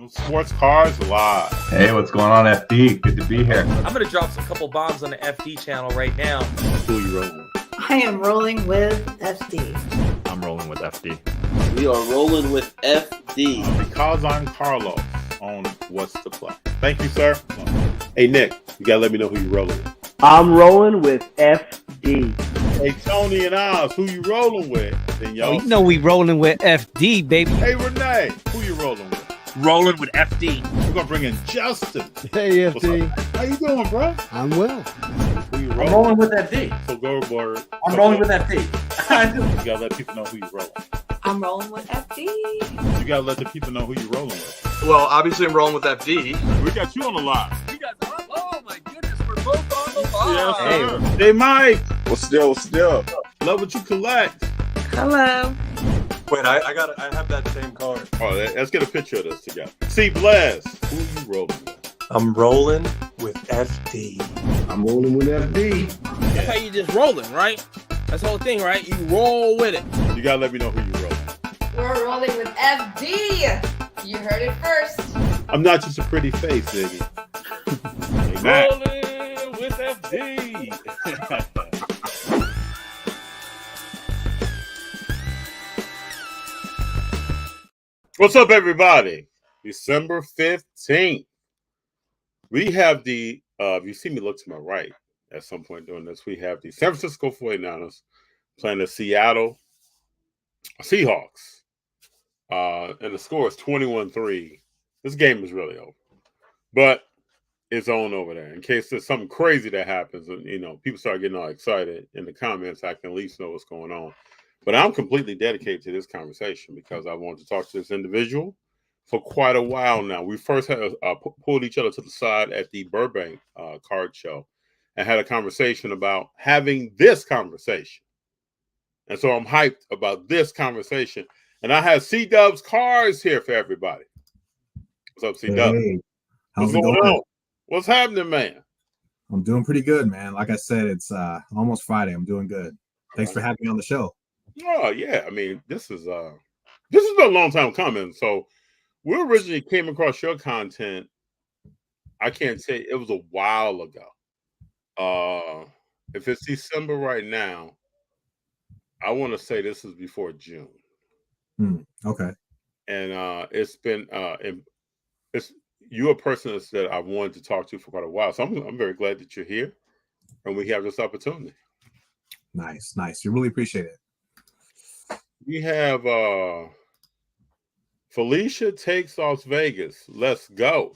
Sports Cards Live. Hey, what's going on, FD? Good to be here. I'm going to drop a couple bombs on the FD channel right now. Who are you rolling with? I am rolling with FD. I'm rolling with FD. We are rolling with FD. Because I'm Carlos on What's the Play. Thank you, sir. Hey, Nick, you got to let me know who you're rolling with. I'm rolling with FD. Hey, Tony and Oz, who you rolling with? Then y'all. Oh, you know we rolling with FD, baby. Hey, Renee, who you rolling with? Rolling with FD. We're going to bring in Justin. Hey, FD. How you doing, bro? I'm well. Who you I'm rolling rolling with FD. So go, Bird. I'm rolling with FD. I do. You got to let people know who you're rolling with. I'm rolling with FD. You got to let the people know who you're rolling with. Well, obviously I'm rolling with FD. We got you on the line. You guys are, oh my goodness, we're both on the line. Yes, sir. Hey, Mike. What's the deal? What's the deal? Love what you collect. Hello. Wait, I have that same card. Oh, let's get a picture of this together. See, Bless, who you rolling with? I'm rolling with FD. I'm rolling with FD. That's how you just rolling, right? That's the whole thing, right? You roll with it. You gotta let me know who you rolling with. We're rolling with FD. You heard it first. I'm not just a pretty face, Ziggy. Hey, Matt. Rolling with FD. What's up, everybody? December 15th. We have the, if you see me look to my right at some point during this, we have the San Francisco 49ers playing the Seattle Seahawks. And the score is 21-3. This game is really over. But it's on over there. In case there's something crazy that happens and, people start getting all excited in the comments, I can at least know what's going on. But I'm completely dedicated to this conversation because I wanted to talk to this individual for quite a while now. We first had pulled each other to the side at the Burbank card show and had a conversation about having this conversation. And so I'm hyped about this conversation. And I have Cdubz cards here for everybody. What's up, Cdubz? Hey, how's What's it going going? on? What's happening, man? I'm doing pretty good, man. Like I said, it's almost Friday. I'm doing good. Thanks for having me on the show. Oh, yeah. I mean, this has been a long time coming. So we originally came across your content. I can't say it was a while ago. If it's December right now, I want to say this is before June. Okay. And it's been you're a person that I wanted to talk to for quite a while. So I'm very glad that you're here and we have this opportunity. Nice. You really appreciate it. We have Felicia takes Las Vegas. Let's go.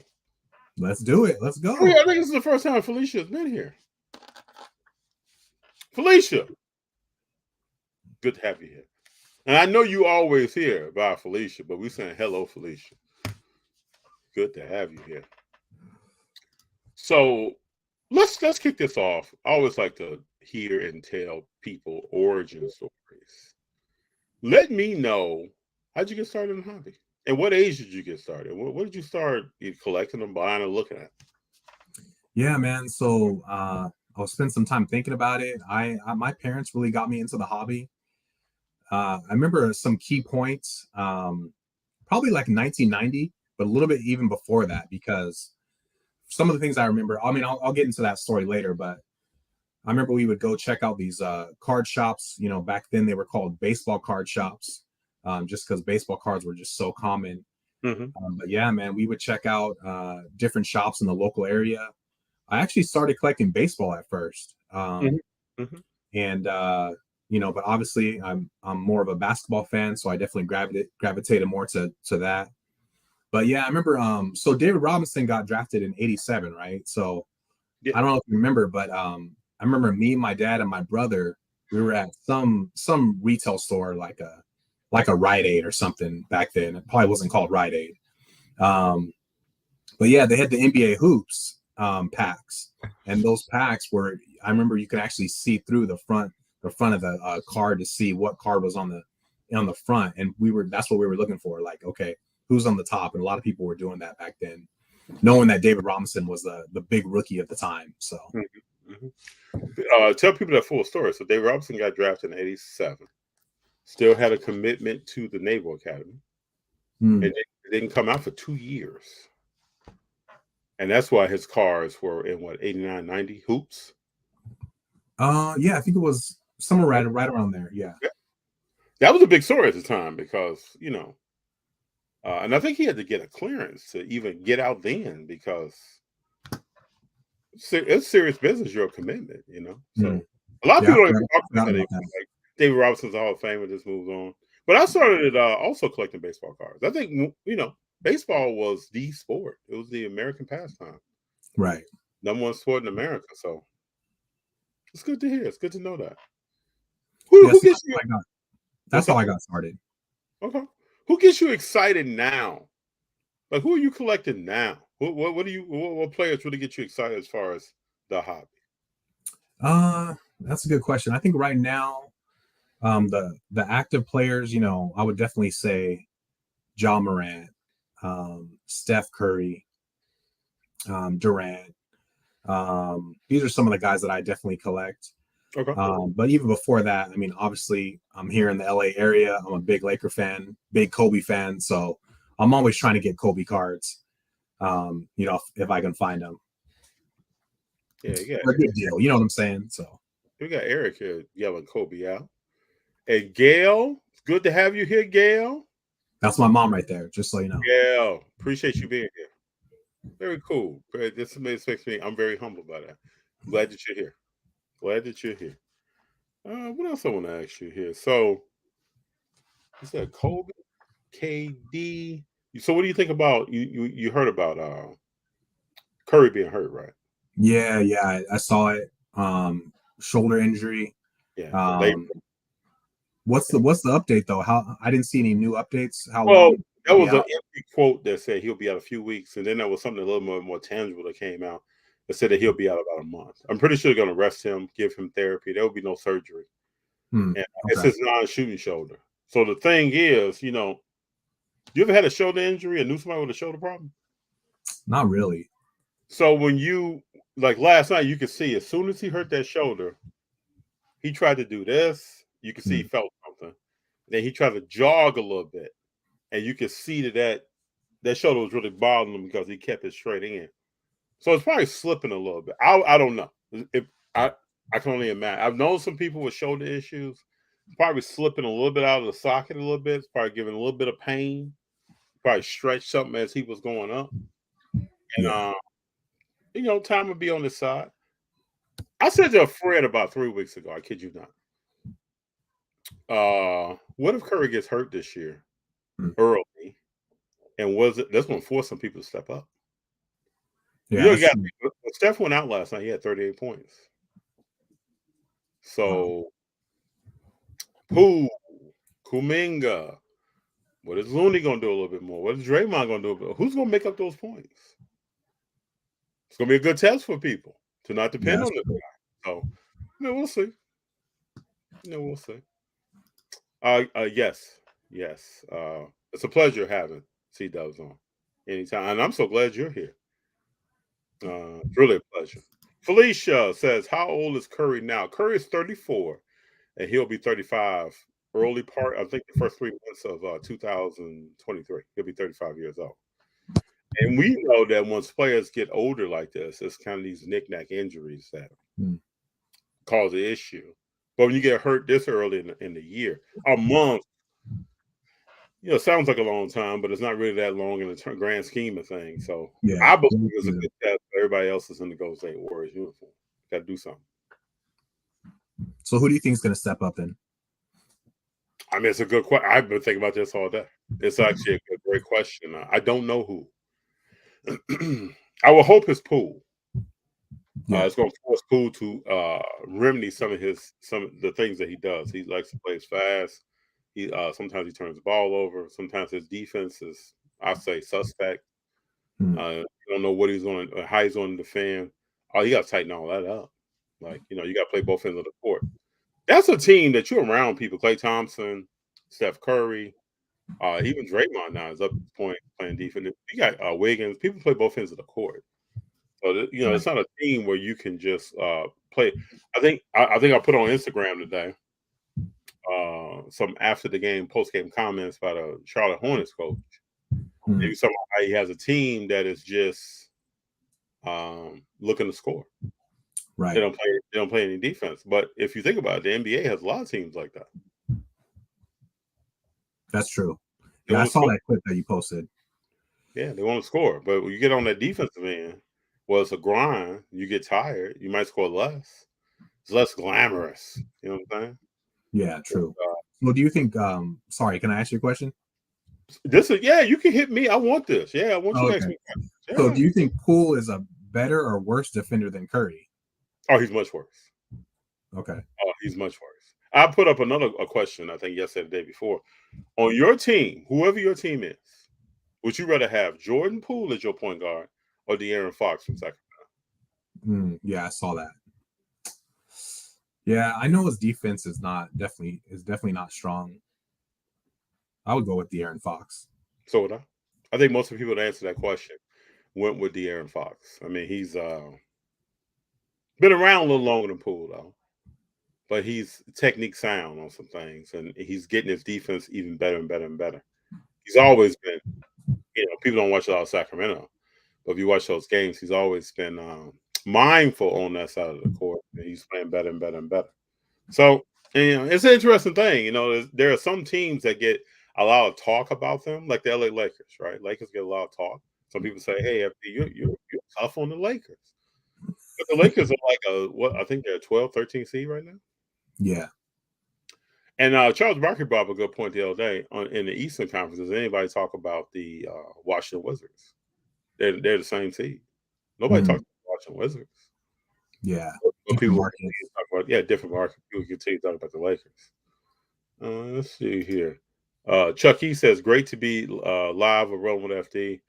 Let's do it. Let's go. Oh, yeah, I think this is the first time Felicia's been here. Felicia, good to have you here. And I know you always hear about Felicia, but we're saying hello, Felicia. Good to have you here. So let's kick this off. I always like to hear and tell people origin stories. Let me know, how'd you get started in the hobby? And what age did you get started? What did you start collecting and buying and looking at? Yeah, man. So I'll spend some time thinking about it. My parents really got me into the hobby. I remember some key points, probably like 1990, but a little bit even before that, because some of the things I remember, I mean, I'll get into that story later, but I remember we would go check out these card shops. Back then they were called baseball card shops, just because baseball cards were just so common. Mm-hmm. But yeah, man, we would check out different shops in the local area. I actually started collecting baseball at first. And, but obviously I'm more of a basketball fan, so I definitely gravitated more to that. But yeah, I remember, so David Robinson got drafted in 87, right? So yeah. I don't know if you remember, but I remember me, my dad, and my brother, we were at some retail store like a Rite Aid or something back then. It probably wasn't called Rite Aid. But yeah, they had the NBA hoops packs. And those packs were, I remember you could actually see through the front of the card to see what card was on the front. And that's what we were looking for. Like, okay, who's on the top? And a lot of people were doing that back then, knowing that David Robinson was the big rookie at the time. So. Tell people that full story. So David Robinson got drafted in 87. Still had a commitment to the Naval Academy. And It didn't come out for 2 years. And that's why his cars were in what, 89, 90 hoops? Yeah, I think it was somewhere right around there. Yeah. That was a big story at the time because, you know, and I think he had to get a clearance to even get out then because it's serious business, your commitment, you know. So a lot of people don't even talk about that. Like David Robinson's a Hall of Famer, just moves on. But I started also collecting baseball cards. I think, you know, baseball was the sport. It was the American pastime. Right. #1 sport in America. So it's good to hear. It's good to know that. Who gets you? That's how I got started. Okay. Who gets you excited now? Like, who are you collecting now? What players really get you excited as far as the hobby? That's a good question. I think right now, the active players, you know, I would definitely say Ja Morant, Steph Curry, Durant. These are some of the guys that I definitely collect. Okay. But even before that, I mean, obviously, I'm here in the LA area. I'm a big Laker fan, big Kobe fan, so I'm always trying to get Kobe cards. You know, if I can find them. Yeah, a good deal. You know what I'm saying? So we got Eric here yelling Kobe out. Hey, Gail, it's good to have you here, Gail. That's my mom right there, just so you know. Gail, appreciate you being here. Very cool. This makes me, I'm very humbled by that. I'm glad that you're here. Glad that you're here. What else I want to ask you here? So, you said Kobe, KD. So, what do you think about you heard about Curry being hurt, right? Yeah, I saw it. Shoulder injury. Yeah. What's the update though? How I didn't see any new updates. How well, long? That was an empty quote that said he'll be out a few weeks, and then there was something a little more tangible that came out that said that he'll be out about a month. I'm pretty sure they're going to rest him, give him therapy. There will be no surgery. And it's his non-shooting shoulder. So the thing is, you know, you ever had a shoulder injury or knew somebody with a shoulder problem? Not really. So when you, like last night, you could see as soon as he hurt that shoulder, he tried to do this. You could see he felt something. Then he tried to jog a little bit. And you could see that shoulder was really bothering him because he kept it straight in. So it's probably slipping a little bit. I don't know. I can only imagine. I've known some people with shoulder issues. Probably slipping a little bit out of the socket a little bit. It's probably giving a little bit of pain. Probably stretched something as he was going up. And you know, time would be on his side. I said to a friend about 3 weeks ago, I kid you not. What if Curry gets hurt this year early? And that's going to force some people to step up. Yeah, when Steph went out last night, he had 38 points. So, Kuminga, what is Looney going to do a little bit more? What is Draymond going to do? Who's going to make up those points? It's going to be a good test for people to not depend on the guy. So, you know, we'll see. We'll see. Yes. It's a pleasure having Cdubz on anytime, and I'm so glad you're here. It's really a pleasure. Felicia says, "How old is Curry now?" Curry is 34, and he'll be 35 early part. I think the first 3 months of 2023, he'll be 35 years old. And we know that once players get older like this, it's kind of these knick-knack injuries that cause the issue. But when you get hurt this early in the year, a month, you know, it sounds like a long time, but it's not really that long in the grand scheme of things. So I believe it's a good test for everybody else is in the Golden State Warriors uniform. Got to do something. So who do you think is going to step up then? I mean, it's a good question. I've been thinking about this all day. It's actually a great question. I don't know who. I will hope it's Poole. It's going to force Poole to remedy some of the things that he does. He likes to play fast. He sometimes he turns the ball over. Sometimes his defense is, I say, suspect. You don't know what he's going, how he's going to defend. Oh, you got to tighten all that up. Like, you know, you got to play both ends of the court. That's a team that you're around people. Klay Thompson, Steph Curry, even Draymond now is up to this point playing defense. You got Wiggins. People play both ends of the court. So you know, it's not a team where you can just play. I think I put on Instagram today some after the game, post game comments by the Charlotte Hornets coach, Maybe somehow he has a team that is just looking to score. Right. They don't play any defense. But if you think about it, the NBA has a lot of teams like that. That's true. Yeah, I saw that clip that you posted. Yeah, they want to score. But when you get on that defensive end, well, it's a grind. You get tired. You might score less. It's less glamorous. You know what I'm saying? Yeah, true. Well, do you think sorry, can I ask you a question? You can hit me. I want this. Yeah, I want you to ask me questions. Yeah. So do you think Poole is a better or worse defender than Curry? Oh, he's much worse. Okay. Oh, he's much worse. I put up a question, I think yesterday, the day before. On your team, whoever your team is, would you rather have Jordan Poole as your point guard or De'Aaron Fox from Sacramento? Yeah, I saw that. Yeah, I know his defense is definitely not strong. I would go with De'Aaron Fox. So would I. I think most of the people that answer that question went with De'Aaron Fox. I mean, he's been around a little longer than Poole, though. But he's technique sound on some things, and he's getting his defense even better and better and better. He's always been, people don't watch a lot of Sacramento, but if you watch those games, he's always been mindful on that side of the court, and he's playing better and better and better. So, it's an interesting thing. There are some teams that get a lot of talk about them, like the LA Lakers, right? Lakers get a lot of talk. Some people say, "Hey, FD, you're tough on the Lakers," but the Lakers are I think they're a 12, 13 seed right now. Yeah. And Charles Barkley brought up a good point the other day in the Eastern Conference. Does anybody talk about the Washington Wizards? They're the same seed. Nobody talks about Washington Wizards. Yeah. People talk about different markets. People continue to talk about the Lakers. Let's see here. Chuck E says, "Great to be live with Rolling with FD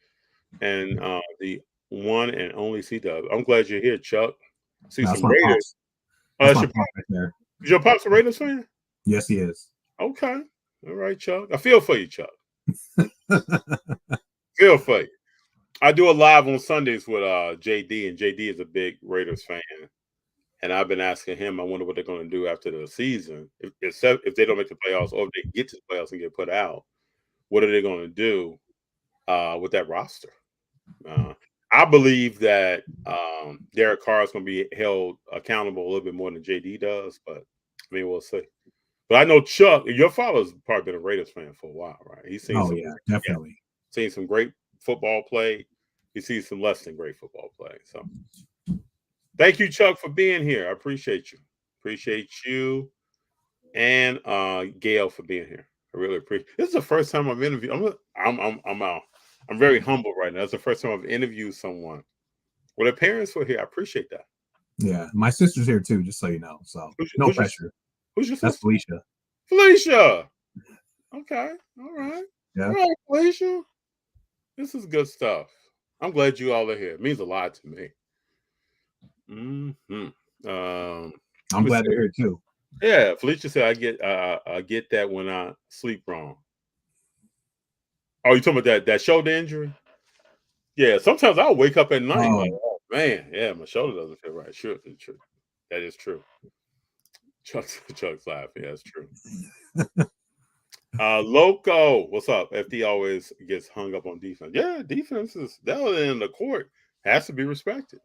and the one and only Cdubz." I'm glad you're here, Chuck. See some Raiders. That's my pop right there. Is your pops a Raiders fan? Yes, he is. Okay. All right, Chuck. I feel for you, Chuck. Feel for you. I do a live on Sundays with JD, and JD is a big Raiders fan. And I've been asking him, I wonder what they're going to do after the season. If they don't make the playoffs or if they get to the playoffs and get put out, what are they going to do with that roster? I believe that Derek Carr is going to be held accountable a little bit more than JD does, but I mean, we'll see. But I know Chuck, your father's probably been a Raiders fan for a while, right? He's seen definitely seen some great football play. He sees some less than great football play. So thank you, Chuck, for being here. I appreciate you. Appreciate you and Gail for being here. I really appreciate. This is the first time I've interviewed. I'm very humble right now. It's the first time I've interviewed someone. Well, their parents were here. I appreciate that. Yeah, my sister's here too, just so you know. So no pressure. Who's your sister? That's Felicia. Felicia. Okay. All right. Yeah. All right, Felicia. This is good stuff. I'm glad you all are here. It means a lot to me. I'm glad they're here too. Yeah, Felicia said I get that when I sleep wrong. Oh, you talking about that shoulder injury? Yeah, sometimes I'll wake up at night like, oh man, yeah, my shoulder doesn't feel right. Sure, it's true. That is true. Chuck's laughing. Yeah, that's true. Loco, what's up? FD always gets hung up on defense. Yeah, defense is that in the court has to be respected.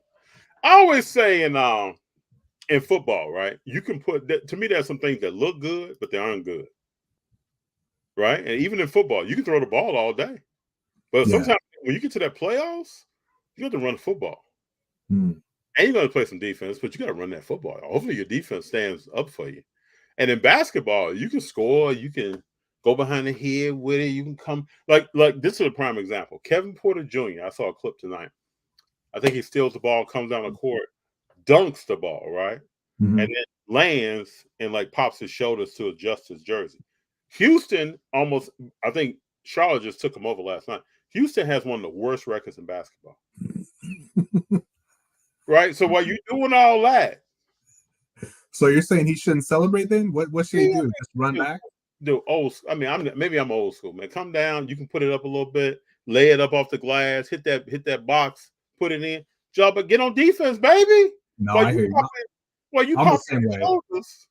I always say in football, right? You can put that, to me, there's some things that look good, but they aren't good. Right? And even in football, you can throw the ball all day. But sometimes when you get to that playoffs, you have to run the football. And you're going to play some defense, but you got to run that football. Hopefully your defense stands up for you. And in basketball, you can score, you can go behind the head with it, you can come like this is a prime example. Kevin Porter Jr., I saw a clip tonight. I think he steals the ball, comes down the court, dunks the ball, right? And then lands and pops his shoulders to adjust his jersey. Houston almost, I think Charlotte just took him over last night. Houston has one of the worst records in basketball. Right? So while you're doing all that. So you're saying he shouldn't celebrate then? What should he do? Just run back? Maybe I'm old school, man. Come down, you can put it up a little bit, lay it up off the glass, hit that box, put it in. But get on defense, baby. No, I hear you. Well, you pop your shoulders.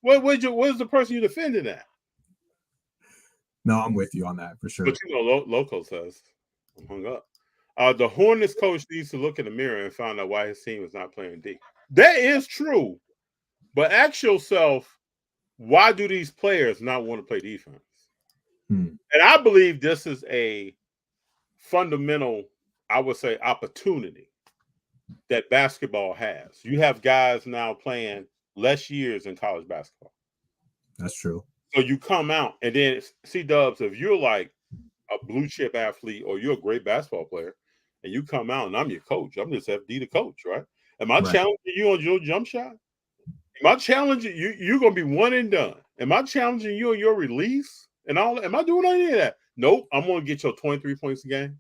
Where's the person you defending at? No, I'm with you on that for sure. But Loco says, I'm hung up. The Hornets coach needs to look in the mirror and find out why his team is not playing D. That is true. But ask yourself, why do these players not want to play defense? And I believe this is a fundamental, I would say, opportunity that basketball has. You have guys now playing less years in college basketball. That's true. So you come out, and then Cdubz, if you're like a blue chip athlete or you're a great basketball player, and you come out and I'm your coach, I'm just FD the coach, right? Am I challenging you on your jump shot? Am I challenging you? You're gonna be one and done. Am I challenging you on your release and all? Am I doing any of that? Nope. I'm gonna get your 23 points a game.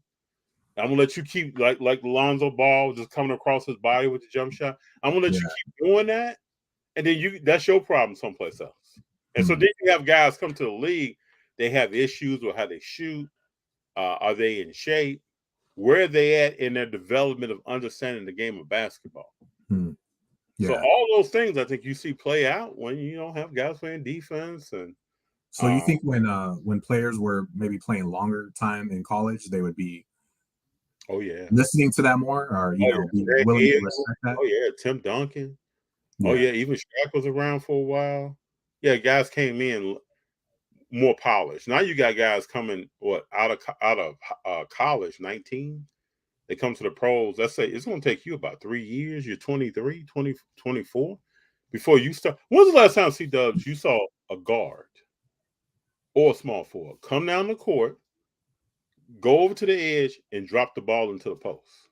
I'm gonna let you keep like Lonzo Ball just coming across his body with the jump shot. I'm gonna let you keep doing that, and then that's your problem someplace else. And so then you have guys come to the league, they have issues with how they shoot. Are they in shape? Where are they at in their development of understanding the game of basketball? So all those things I think you see play out when you don't have guys playing defense. And so you think when players were maybe playing longer time in college, they would be listening to that more, or be willing to respect that? Oh yeah, Tim Duncan. Oh yeah, even Shaq was around for a while. Yeah, guys came in more polished. Now you got guys coming out of college, 19. They come to the pros. Let's say it's going to take you about 3 years. You're 23, 20, 24 before you start. When's the last time, Cdubz, you saw a guard or a small forward come down the court, go over to the edge, and drop the ball into the post?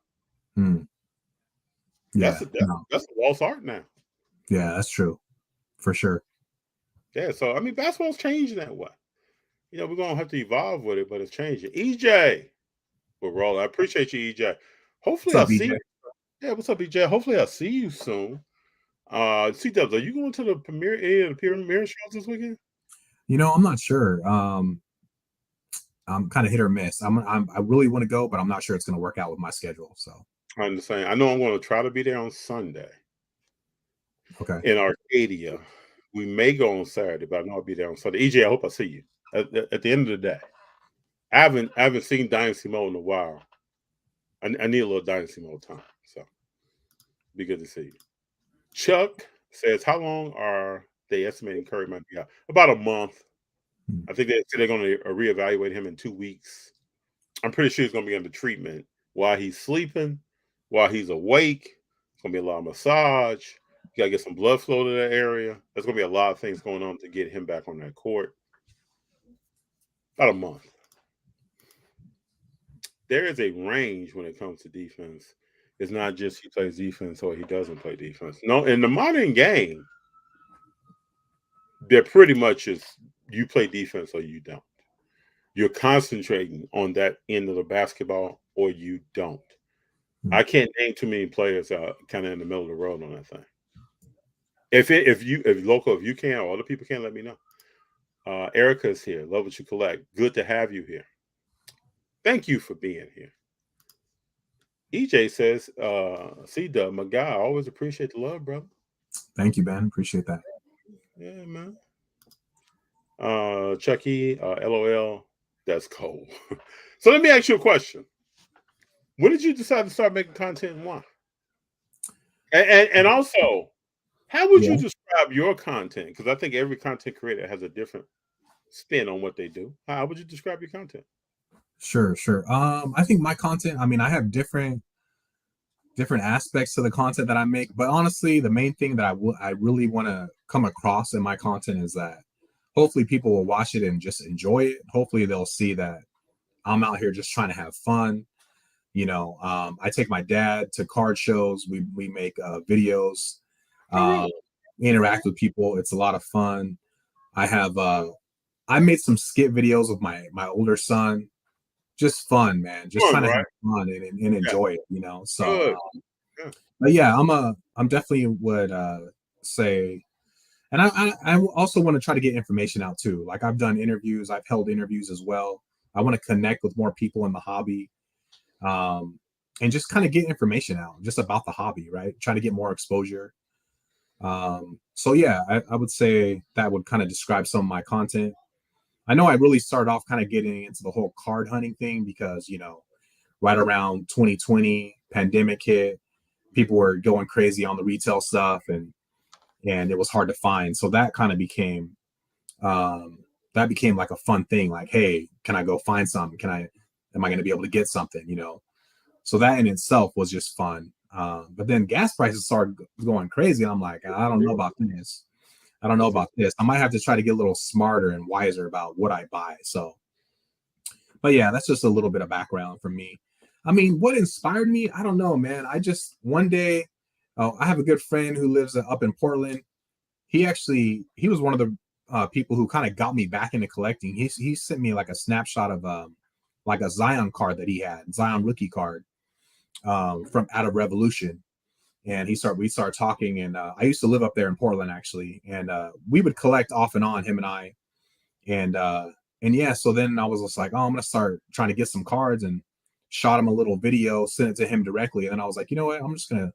That's a lost art now. Yeah, that's true. For sure. Yeah, so I mean, basketball's changing that way. You know, we're gonna have to evolve with it, but it's changing. EJ, we're rolling. I appreciate you, EJ. Hopefully, I'll see you. Yeah, what's up, EJ? Hopefully, I'll see you soon. Cdubz, are you going to the premiere shows this weekend? You know, I'm not sure. I'm kind of hit or miss. I really want to go, but I'm not sure it's going to work out with my schedule. So I understand. I know I'm going to try to be there on Sunday. Okay. In Arcadia. We may go on Saturday, but I know I'll be there on Sunday. EJ, I hope I see you. At the end of the day, I haven't seen Dynasty Mode in a while. I need a little Dynasty Mode time, so be good to see you. Chuck says, how long are they estimating Curry might be out? About a month. I think they're going to reevaluate him in 2 weeks. I'm pretty sure he's going to be under treatment while he's sleeping, while he's awake. It's going to be a lot of massage. You got to get some blood flow to that area. There's going to be a lot of things going on to get him back on that court. About a month. There is a range when it comes to defense. It's not just he plays defense or he doesn't play defense. No, in the modern game, they're pretty much is you play defense or you don't. You're concentrating on that end of the basketball or you don't. I can't name too many players kind of in the middle of the road on that thing. If you can or other people can, let me know. Erica's here. Love what you collect. Good to have you here. Thank you for being here. EJ says, Cdubz, my guy, I always appreciate the love, brother. Thank you, Ben. Appreciate that. Yeah, man. Chucky, LOL, that's cold. So let me ask you a question. When did you decide to start making content and why? And also, how would you describe your content? Because I think every content creator has a different spin on what they do. How would you describe your content? Sure. I think my content, I mean, I have different aspects to the content that I make, but honestly, the main thing that I really want to come across in my content is that hopefully people will watch it and just enjoy it. Hopefully they'll see that I'm out here just trying to have fun. You know, I take my dad to card shows. We make videos, interact with people. It's a lot of fun. I made some skit videos with my older son. Just fun, man. Just trying to have fun and enjoy it, you know. So, but yeah, I'm definitely would say, and I also want to try to get information out too. Like I've done interviews, I've held interviews as well. I want to connect with more people in the hobby, and just kind of get information out just about the hobby, right? Try to get more exposure. So yeah, I would say that would kind of describe some of my content. I know I really started off kind of getting into the whole card hunting thing because, right around 2020 pandemic hit, people were going crazy on the retail stuff and it was hard to find. So that kind of became like a fun thing. Like, hey, can I go find something? Am I going to be able to get something, So that in itself was just fun. But then gas prices started going crazy. And I'm like, I don't know about this. I might have to try to get a little smarter and wiser about what I buy. So, but yeah, that's just a little bit of background from me. I mean, what inspired me? I don't know, man. I just one day, I have a good friend who lives up in Portland. He was one of the people who kind of got me back into collecting. He sent me like a snapshot of like a Zion card that he had, Zion rookie card from out of Revolution. And we started talking, and I used to live up there in Portland actually, and we would collect off and on, him and I, and yeah. So then I was just like, I'm gonna start trying to get some cards, and shot him a little video, sent it to him directly, and then I was like, you know what, I'm just gonna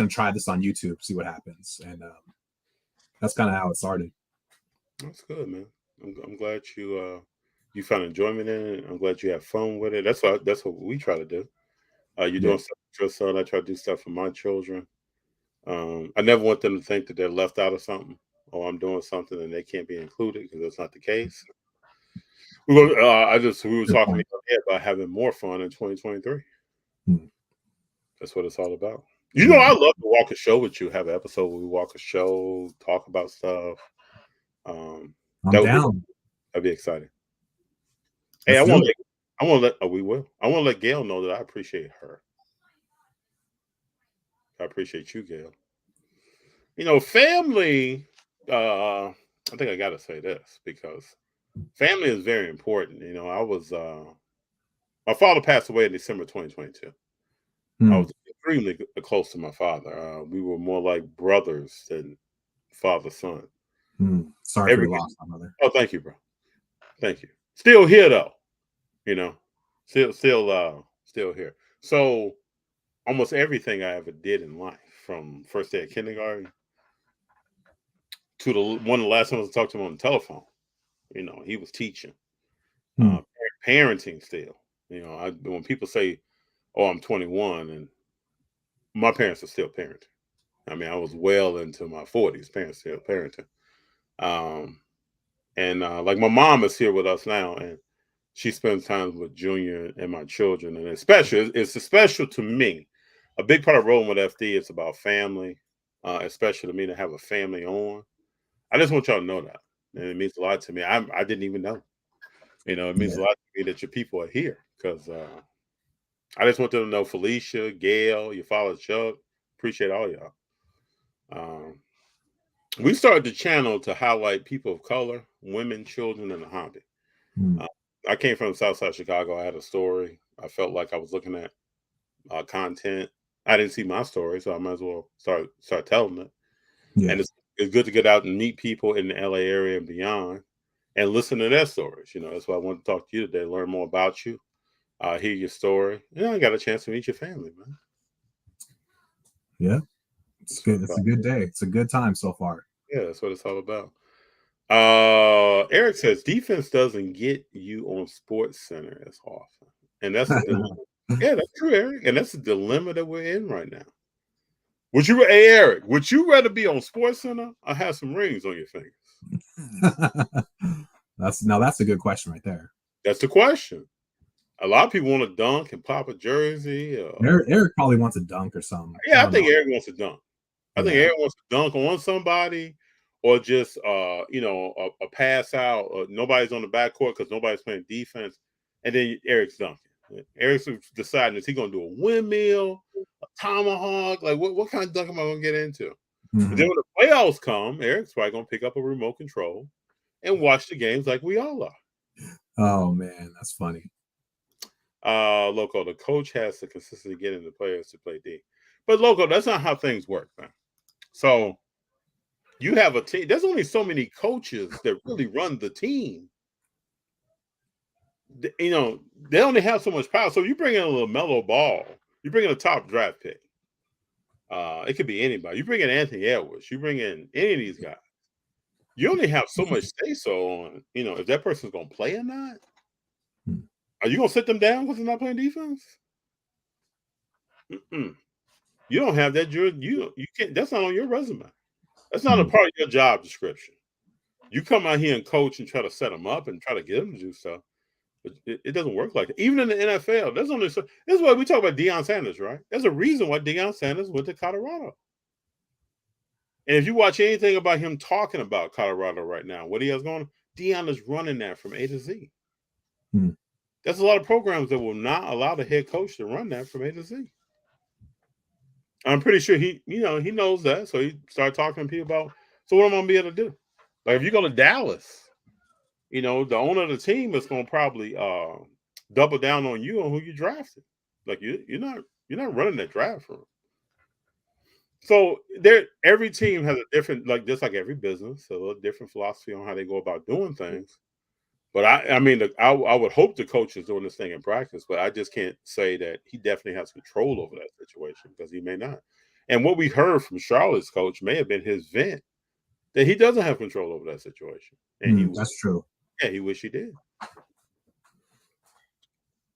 try this on YouTube, see what happens, and that's kind of how it started. That's good, man. I'm glad you found enjoyment in it. I'm glad you have fun with it. That's what we try to do. You're doing stuff for your son. I try to do stuff for my children. I never want them to think that they're left out of something, or I'm doing something and they can't be included, because that's not the case. We were talking about having more fun in 2023. That's what it's all about. I love to walk a show with you. Have an episode where we walk a show, talk about stuff. I'm down. That'd be exciting. Hey, I want to let Gail know that I appreciate her. I appreciate you, Gail. Family, I think I got to say this, because family is very important. My father passed away in December 2022. I was extremely close to my father. We were more like brothers than father-son. Sorry for your loss, my mother. Oh, thank you, bro. Thank you. Still here, though. Still here. So almost everything I ever did in life, from first day of kindergarten to one of the last times I talked to him on the telephone, he was teaching, parenting still. When people say, "Oh, I'm 21," and my parents are still parenting. I mean, I was well into my 40s. Parents still parenting. Like my mom is here with us now, and she spends time with Junior and my children, and it's special to me. A big part of rolling with FD is about family, especially to me to have a family on. I just want y'all to know that, and it means a lot to me. I didn't even know. It means a lot to me that your people are here, because I just want them to know Felicia, Gail, your father Chuck. Appreciate all y'all. We started the channel to highlight people of color, women, children, and the hobby. I came from the South Side of Chicago. I had a story. I felt like I was looking at content. I didn't see my story, so I might as well start telling it. Yeah. And it's good to get out and meet people in the LA area and beyond, and listen to their stories. That's why I want to talk to you today, learn more about you, hear your story. I got a chance to meet your family, man. Yeah, it's good. It's a good day. It's a good time so far. Yeah, that's what it's all about. Eric says defense doesn't get you on Sports Center as often, and that's yeah, that's true, Eric, and that's the dilemma that we're in right now. Hey, Eric, would you rather be on Sports Center or have some rings on your fingers? That's a good question right there. That's the question. A lot of people want to dunk and pop a jersey. Eric probably wants a dunk or something. Yeah, I think Eric wants to dunk. I think Eric wants to dunk on somebody, or just a pass out. Or nobody's on the backcourt because nobody's playing defense, and then Eric's dunking. Eric's deciding, is he going to do a windmill, a tomahawk? Like, what kind of dunk am I going to get into? But then when the playoffs come, Eric's probably going to pick up a remote control and watch the games like we all are. Oh, man, that's funny. Loco, the coach has to consistently get the players to play D. But, Loco, that's not how things work, man. So you have a team. There's only so many coaches that really run the team. They only have so much power. So you bring in a little mellow ball. You bring in a top draft pick. It could be anybody. You bring in Anthony Edwards. You bring in any of these guys. you only have so much say so on, if that person's going to play or not. Are you going to sit them down because they're not playing defense? Mm-mm. You don't have that. You can't. That's not on your resume. That's not a part of your job description. You come out here and coach and try to set them up and try to get them to do stuff, but it doesn't work like that. Even in the NFL, this is why we talk about Deion Sanders, right? There's a reason why Deion Sanders went to Colorado. And if you watch anything about him talking about Colorado right now, what he has going on, Deion is running that from A to Z. There's a lot of programs that will not allow the head coach to run that from A to Z. I'm pretty sure he knows that. So he started talking to people about, so what am I going to be able to do? Like if you go to Dallas, the owner of the team is going to probably double down on you on who you drafted. Like you're not running that draft for him. So every team has a different, just like every business, a little different philosophy on how they go about doing things. But I would hope the coach is doing this thing in practice, but I just can't say that he definitely has control over that situation because he may not. And what we heard from Charlotte's coach may have been his vent that he doesn't have control over that situation. And that's true. Yeah, he wish he did.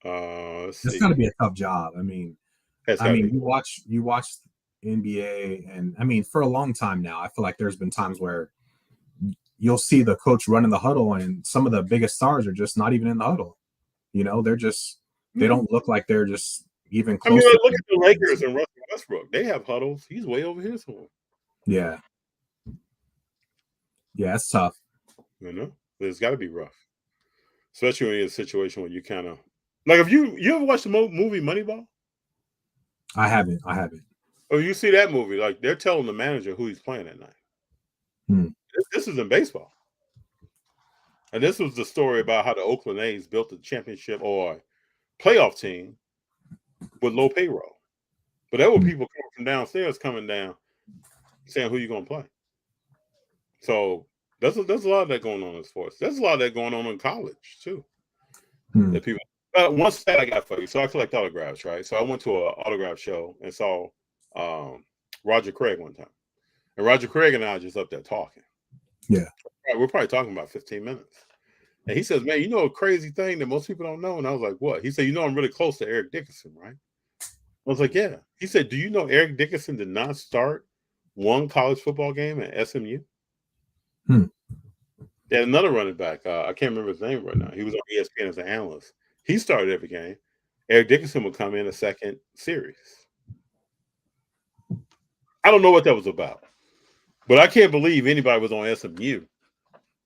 It's got to be a tough job. You watch NBA, and for a long time now, I feel like there's been times where you'll see the coach running the huddle, and some of the biggest stars are just not even in the huddle. They're just they don't look like they're just even close. Look at the Lakers and Russell Westbrook. They have huddles. He's way over here somewhere. Yeah, it's tough. It's got to be rough, especially when you're in a situation where you kind of like. If you ever watched the movie Moneyball? I haven't. Oh, you see that movie? Like they're telling the manager who he's playing that night. This is in baseball, and this was the story about how the Oakland A's built a championship or playoff team with low payroll. But there were people coming from downstairs, coming down, saying who you going to play. So there's a lot of that going on in sports. There's a lot of that going on in college too. That people. One stat I got for you. So I collect autographs, right? So I went to an autograph show and saw Roger Craig one time, and Roger Craig and I are just up there talking. Yeah, we're probably talking about 15 minutes, and he says, "Man, a crazy thing that most people don't know." And I was like, "What?" He said, "I'm really close to Eric Dickerson, right?" I was like, "Yeah." He said, "Do you know Eric Dickerson did not start one college football game at SMU?" They had another running back. I can't remember his name right now. He was on ESPN as an analyst. He started every game. Eric Dickerson would come in a second series. I don't know what that was about, but I can't believe anybody was on SMU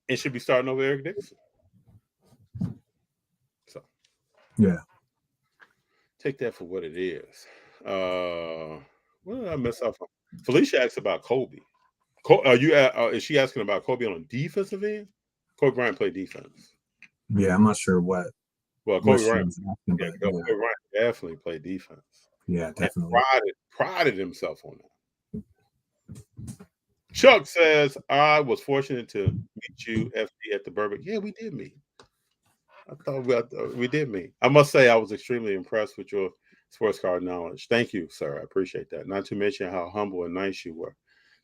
and should be starting over Eric Dickerson. So, yeah, take that for what it is. What did I mess up on? Felicia asked about Kobe. Is she asking about Kobe on a defensive end? Kobe Bryant played defense. Yeah, I'm not sure what. Well, Kobe Bryant definitely played defense. Yeah, definitely. Prided himself on that. Chuck says, I was fortunate to meet you, FD, at the Burbank. Yeah, we did meet. I thought we did meet. I must say I was extremely impressed with your sports card knowledge. Thank you, sir. I appreciate that. Not to mention how humble and nice you were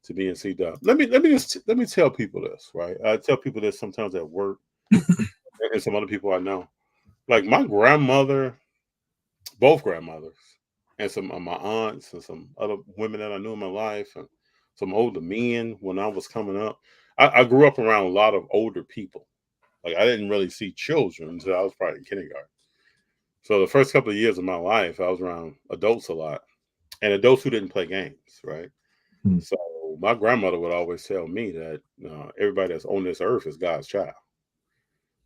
to be in Cdubz. Let me tell people this, right? I tell people this sometimes at work and some other people I know. Like my grandmother, both grandmothers, and some of my aunts and some other women that I knew in my life, and some older men when I was coming up. I grew up around a lot of older people. Like I didn't really see children until I was probably in kindergarten. So the first couple of years of my life, I was around adults a lot, and adults who didn't play games, right? So my grandmother would always tell me that everybody that's on this earth is God's child.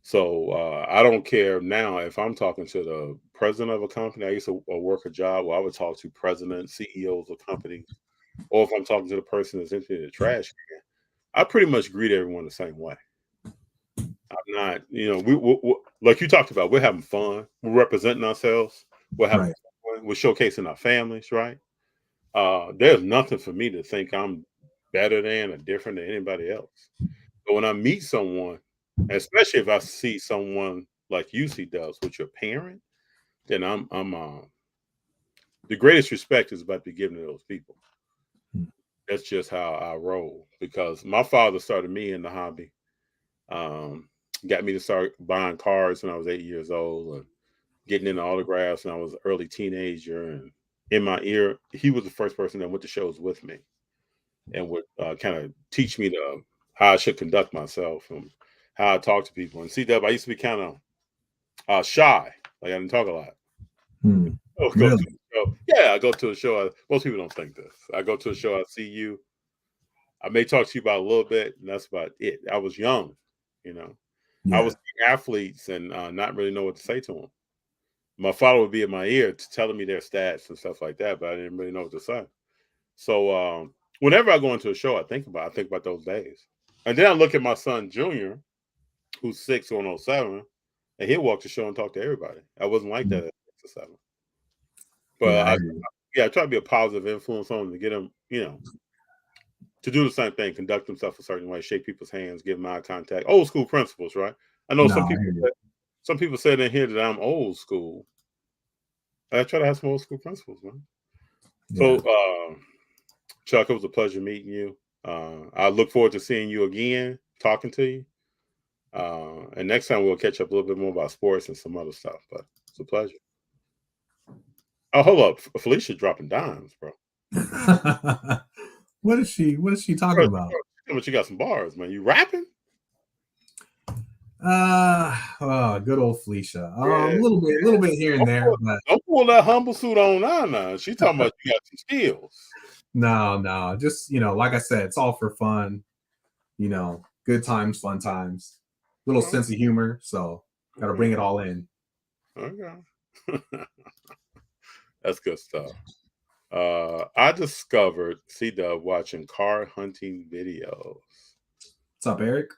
So I don't care now if I'm talking to the president of a company. I used to work a job where I would talk to presidents, CEOs of companies, or if I'm talking to the person that's emptying the trash can, I pretty much greet everyone the same way. I'm not, we like you talked about, we're having fun. We're representing ourselves. We're having fun. We're showcasing our families, right? There's nothing for me to think I'm better than or different than anybody else. But when I meet someone, especially if I see someone like you, Cdubz, with your parent, then I'm the greatest respect is about to be given to those people. That's just how I roll because my father started me in the hobby. Got me to start buying cards when I was 8 years old and getting into autographs when I was an early teenager. And in my ear, he was the first person that went to shows with me and would kind of teach me how I should conduct myself and how I talk to people. And Cdubz, I used to be kind of shy. Like I didn't talk a lot. Really? I go to a show. Most people don't think this. I go to a show. I see you. I may talk to you about a little bit, and that's about it. I was young, you know. Yeah. I was seeing athletes and not really know what to say to them. My father would be in my ear telling me their stats and stuff like that, but I didn't really know what to say. So whenever I go into a show, I think about those days. And then I look at my son Junior, who's 6 on 07, and he'll walk the show and talk to everybody. I wasn't like that at 6 or 7. But I try to be a positive influence on him to get him, to do the same thing, conduct himself a certain way, shake people's hands, give them eye contact, old school principles, right? I know some people said in here that I'm old school. I try to have some old school principles, man. Yeah. So, Chuck, it was a pleasure meeting you. I look forward to seeing you again, talking to you. And next time we'll catch up a little bit more about sports and some other stuff. But it's a pleasure. Oh, hold up. Felicia dropping dimes, bro. What is she talking about? But you got some bars, man. You rapping? Good old Felicia. A little bit here and there. But don't pull that humble suit on now. She's talking about you got some skills. No. Just, like I said, it's all for fun. Good times, fun times. Little sense of humor. So got to bring it all in. Okay. That's good stuff. I discovered Cdubz watching car hunting videos. What's up, Eric?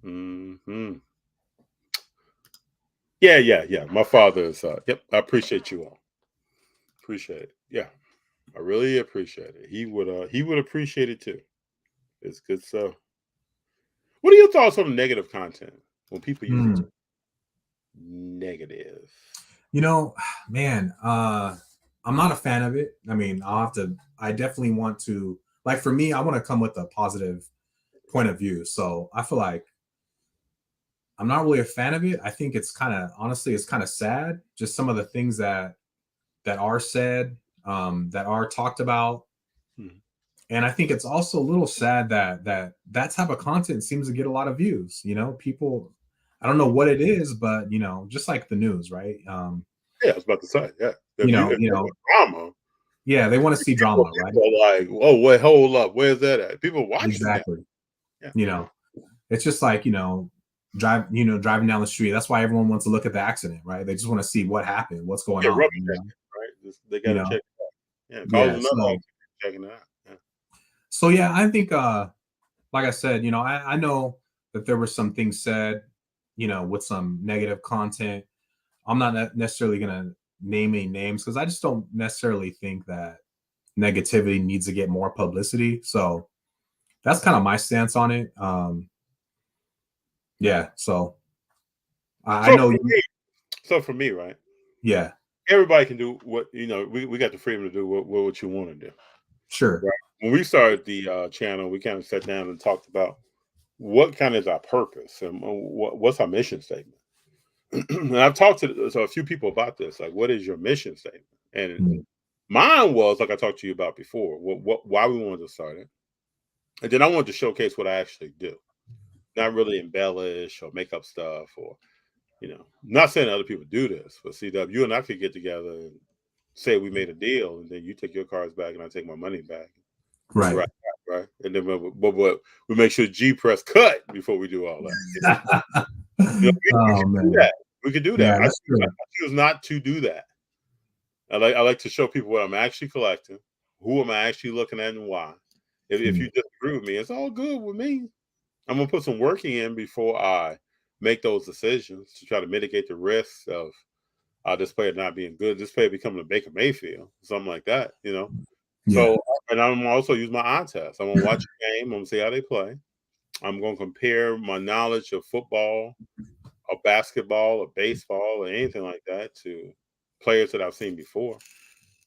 Mm-hmm. Yeah. My father is. Yep. I appreciate you all. Appreciate it. Yeah, I really appreciate it. He would appreciate it too. It's good stuff. What are your thoughts on negative content when people use it? Negative. Man, I'm not a fan of it. I mean, I definitely want to, like, for me, I want to come with a positive point of view. So I feel like I'm not really a fan of it. I think it's kind of sad. Just some of the things that are said, that are talked about. And I think it's also a little sad that type of content seems to get a lot of views. People, I don't know what it is, but just like the news, right? I was about to say, yeah. Drama. Yeah, they want to see drama, right? Like, oh, wait, hold up, where's that at? People watching exactly. That. Yeah. It's just like driving down the street. That's why everyone wants to look at the accident, right? They just want to see what happened, what's going on. Right? They got to check it out. Checking it out. Yeah. So yeah, I think, like I said, I know that there were some things said, with some negative content. I'm not necessarily going to name any names because I just don't necessarily think that negativity needs to get more publicity. So that's kind of my stance on it. Yeah. So I know. So for me, right? Yeah. Everybody can do what, we got the freedom to do what you want to do. Sure. Right? When we started the channel, we kind of sat down and talked about what kind of is our purpose and what's our mission statement. And I've talked to a few people about this. Like, what is your mission statement? And mine was, like I talked to you about before, why we wanted to start it. And then I wanted to showcase what I actually do. Not really embellish or make up stuff or, not saying other people do this, but Cdubz, you and I could get together and say we made a deal, and then you take your cards back and I take my money back. Right. And then we make sure G press cut before we do all that. We could do that. Yeah, I choose not to do that. I like to show people what I'm actually collecting, who am I actually looking at, and why. If you disagree with me, it's all good with me. I'm gonna put some work in before I make those decisions to try to mitigate the risks of this player not being good, this player becoming a Baker Mayfield, something like that, Yeah. So, and I'm also use my eye test. I'm gonna watch a game. I'm gonna see how they play. I'm gonna compare my knowledge of football, or basketball, or baseball, or anything like that to players that I've seen before.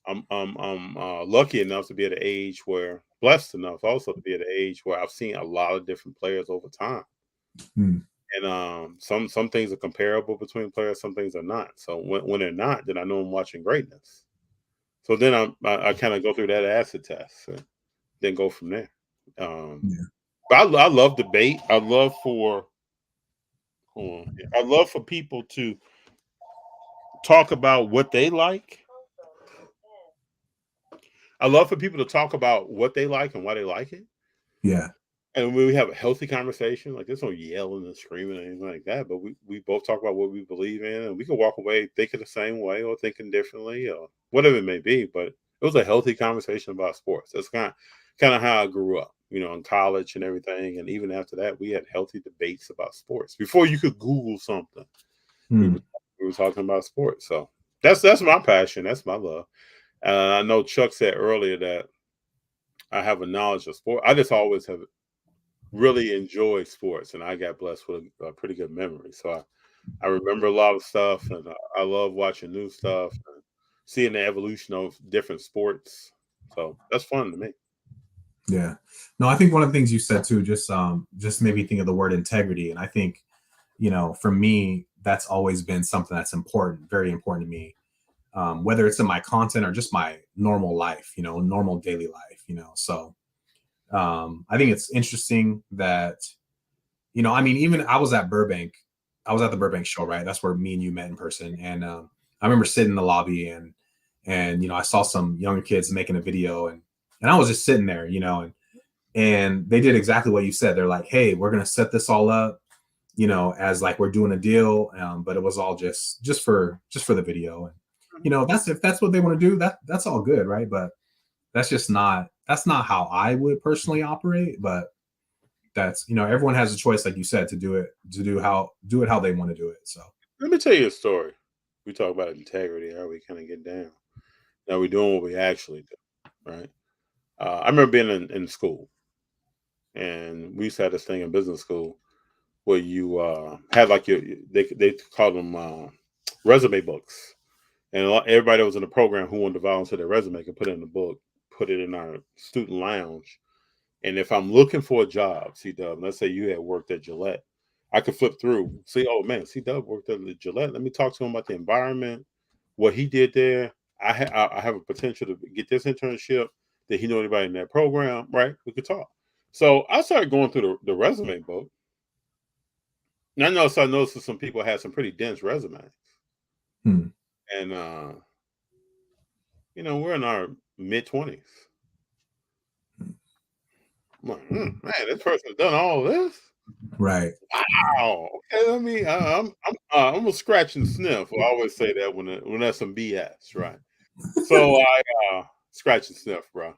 I'm lucky enough to be at an age where, blessed enough also to be at an age where I've seen a lot of different players over time. And some things are comparable between players, some things are not. So when they're not, then I know I'm watching greatness. So then I kind of go through that acid test and then go from there. But I love debate. I love for people to talk about what they like. I love for people to talk about what they like and why they like it. Yeah. And when we have a healthy conversation, like there's no yelling and screaming or anything like that, but we both talk about what we believe in, and we can walk away thinking the same way or thinking differently or whatever it may be. But it was a healthy conversation about sports. That's kind of how I grew up, in college and everything. And even after that, we had healthy debates about sports. Before you could Google something, we were talking about sports. So that's my passion. That's my love. I know Chuck said earlier that I have a knowledge of sport. I just always have really enjoyed sports, and I got blessed with a pretty good memory. So I remember a lot of stuff, and I love watching new stuff and seeing the evolution of different sports. So that's fun to me. Yeah. No, I think one of the things you said too, just made me think of the word integrity. And I think, for me, that's always been something that's important, very important to me. Whether it's in my content or just my normal life, normal daily life, so I think it's interesting that, even I was at Burbank, I was at the Burbank show, right? That's where me and you met in person. And I remember sitting in the lobby and I saw some younger kids making a video and I was just sitting there, and they did exactly what you said. They're like, hey, we're going to set this all up, as like we're doing a deal. But it was all just for the video. And, if that's what they want to do, that's all good. Right. But that's not how I would personally operate. But that's, everyone has a choice, like you said, to do it how they want to do it. So let me tell you a story. We talk about integrity, how we kind of get down. Now we're doing what we actually do. Right. I remember being in school, and we used to have this thing in business school where you had like they call them resume books, and everybody that was in the program who wanted to volunteer their resume could put it in the book, put it in our student lounge, and if I'm looking for a job, Cdubz, let's say you had worked at Gillette, I could flip through, see, oh man, Cdubz worked at Gillette. Let me talk to him about the environment, what he did there. I have a potential to get this internship. Did he know anybody in that program? Right? We could talk. So I started going through the resume book. And I noticed that some people had some pretty dense resumes. And, we're in our mid-20s. I'm like, man, this person's done all this? Right. Wow. Okay, I'm gonna scratch and sniff. I always say that when that's some BS, right? So I scratch and sniff, bro.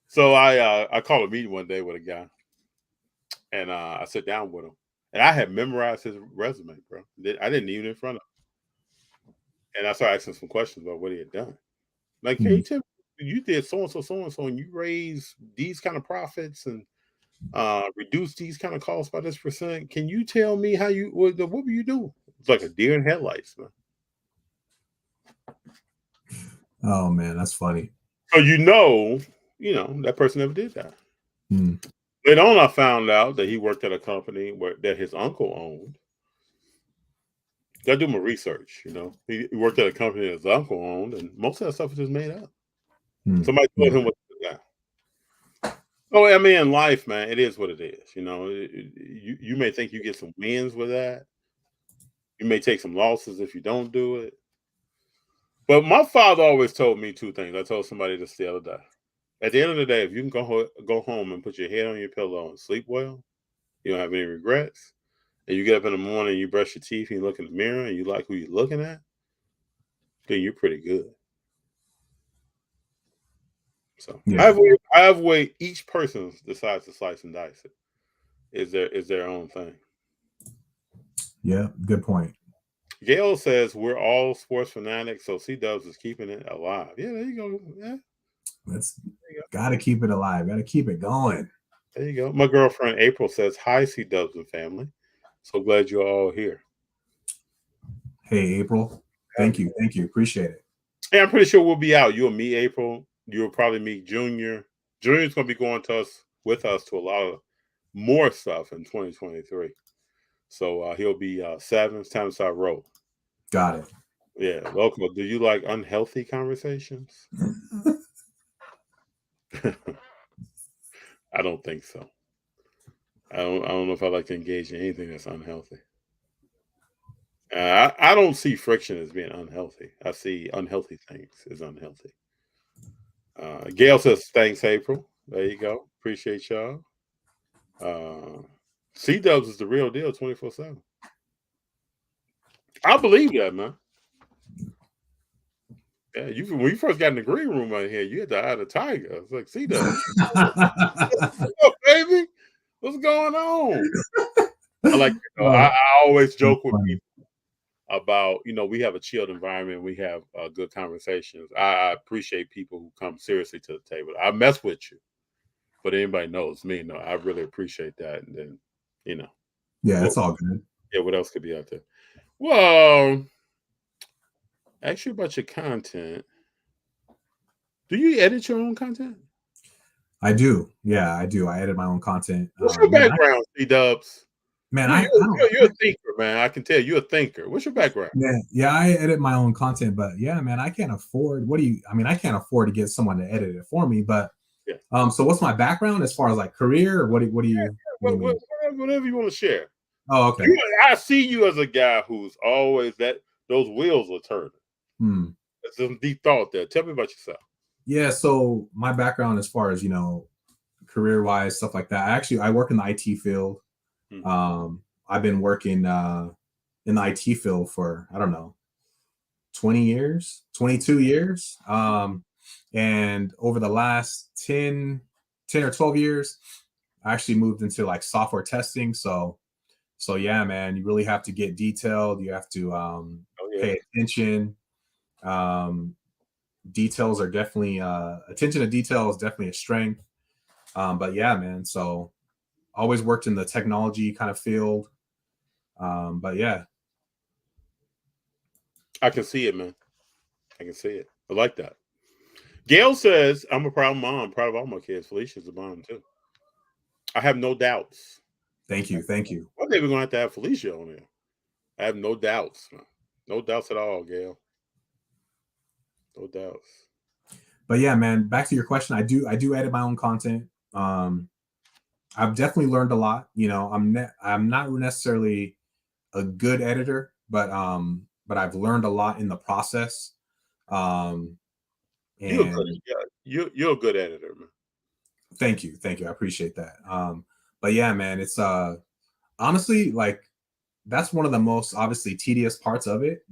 So I called a meeting one day with a guy, and I sat down with him, and I had memorized his resume, bro. I didn't even in front of him, and I started asking some questions about what he had done. Like, hey, Tim, you did so and so, and you raised these kind of profits and reduced these kind of costs by this %. Can you tell me how what were you doing? It's like a deer in headlights, man. Oh man, that's funny. So that person never did that. Later on, I found out that he worked at a company that his uncle owned. Got to do my research, He worked at a company that his uncle owned, and most of that stuff was just made up. Somebody told him what to do. Oh, I mean, in life, man, it is what it is. You may think you get some wins with that. You may take some losses if you don't do it. But my father always told me two things. I told somebody this the other day. At the end of the day, if you can go home and put your head on your pillow and sleep well, you don't have any regrets, and you get up in the morning, you brush your teeth, and you look in the mirror, and you like who you're looking at, then you're pretty good. So I have way each person decides to slice and dice it. Is their own thing. Yeah, good point. Gail says we're all sports fanatics, so Cdubz is keeping it alive. Yeah, there you go. Yeah. Gotta keep it alive. Gotta keep it going. There you go. My girlfriend April says, hi, Cdubz and family. So glad you're all here. Hey, April. Thank you. Appreciate it. Yeah, I'm pretty sure we'll be out. You'll meet April. You'll probably meet Junior. Junior's going to be going to us with us to a lot of more stuff in 2023. So he'll be 7. It's time to start rolling. Got it. Yeah, local. Do you like unhealthy conversations? I don't think so. I don't know if I like to engage in anything that's unhealthy. I don't see friction as being unhealthy. I see unhealthy things as unhealthy. Gail says, thanks, April. There you go. Appreciate y'all. Cdubz is the real deal 24/7. I believe that, man. Yeah, when you first got in the green room out here, you had to hide a tiger. It's like, Cdubz. What's baby? What's going on? I like, I always joke with people about, we have a chilled environment. We have good conversations. I appreciate people who come seriously to the table. I mess with you, but anybody knows me. No, I really appreciate that. And then, yeah, it's all good. Yeah, what else could be out there? Well, actually, about your content, do you edit your own content? I do. Yeah, I do. I edit my own content. What's your background, Cdubz? Man, you're a thinker, man. I can tell you're a thinker. What's your background? Yeah, I edit my own content, but yeah, man, I can't afford. I can't afford to get someone to edit it for me. But so what's my background as far as like career? Or what do you? Whatever you want to share. Oh, okay. I see you as a guy who's always those wheels are turning. There's some deep thought there. Tell me about yourself. Yeah, so my background as far as career wise, stuff like that. I work in the IT field. I've been working in the IT field for, I don't know, 20 years, 22 years. And over the last 10 or 12 years, I actually moved into like software testing. So yeah, man, you really have to get detailed. You have to pay attention. Details are definitely attention to detail is definitely a strength. But yeah, man, so always worked in the technology kind of field. But yeah, I can see it, man. I can see it. I like that. Gail says, I'm a proud mom, proud of all my kids. Felicia's a mom too. I have no doubts. Thank you. One day we're gonna have to have Felicia on here. I have no doubts, man. No doubts at all, Gail. No doubts. But yeah, man, back to your question. I do edit my own content. I've definitely learned a lot. I'm not necessarily a good editor, but I've learned a lot in the process. And you're a good editor, man. Thank you. I appreciate that. But yeah, man, it's honestly like that's one of the most obviously tedious parts of it,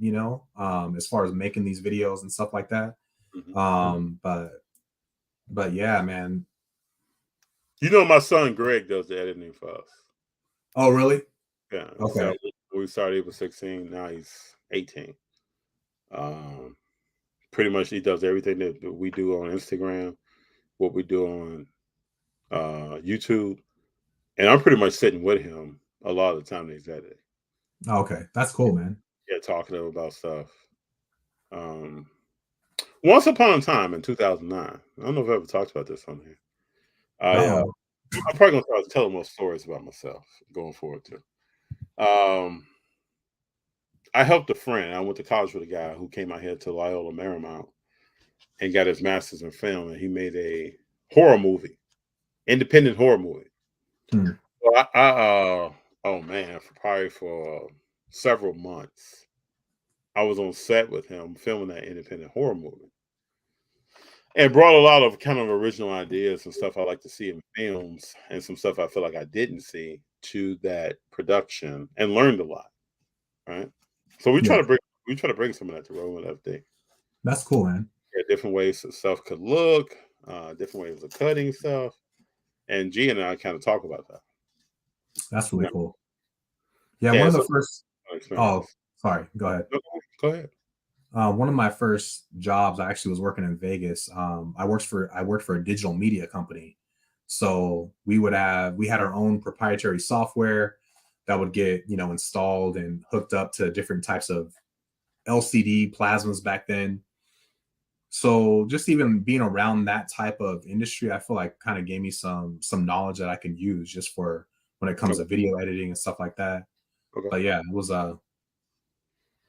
as far as making these videos and stuff like that. But yeah, man. My son Greg does the editing for us. Oh, really? Yeah. Okay. So we started, he was 16. Now he's 18. Pretty much he does everything that we do on Instagram, what we do on YouTube. And I'm pretty much sitting with him a lot of the time that he's editing. Okay. That's cool, man. Yeah, talking to him about stuff. Once upon a time in 2009, I don't know if I ever talked about this on here. I'm probably going to start telling more stories about myself going forward too. I helped a friend. I went to college with a guy who came out here to Loyola Marymount and got his master's in film, and he made a horror movie, independent horror movie. So for several months, I was on set with him filming that independent horror movie. And brought a lot of kind of original ideas and stuff I like to see in films and some stuff I feel like I didn't see to that production and learned a lot. Right. So we try to bring some of that to Rolling FD. That's cool, man. Yeah, different ways that stuff could look, different ways of cutting stuff. And G and I kind of talk about that. That's really cool. Yeah, one of the first. Oh, sorry. Go ahead. Go ahead. One of my first jobs, I actually was working in Vegas. I worked for a digital media company. So we had our own proprietary software that would get, installed and hooked up to different types of LCD plasmas back then. So just even being around that type of industry, I feel like kind of gave me some knowledge that I can use just for when it comes to video editing and stuff like that. Okay. But yeah, it was a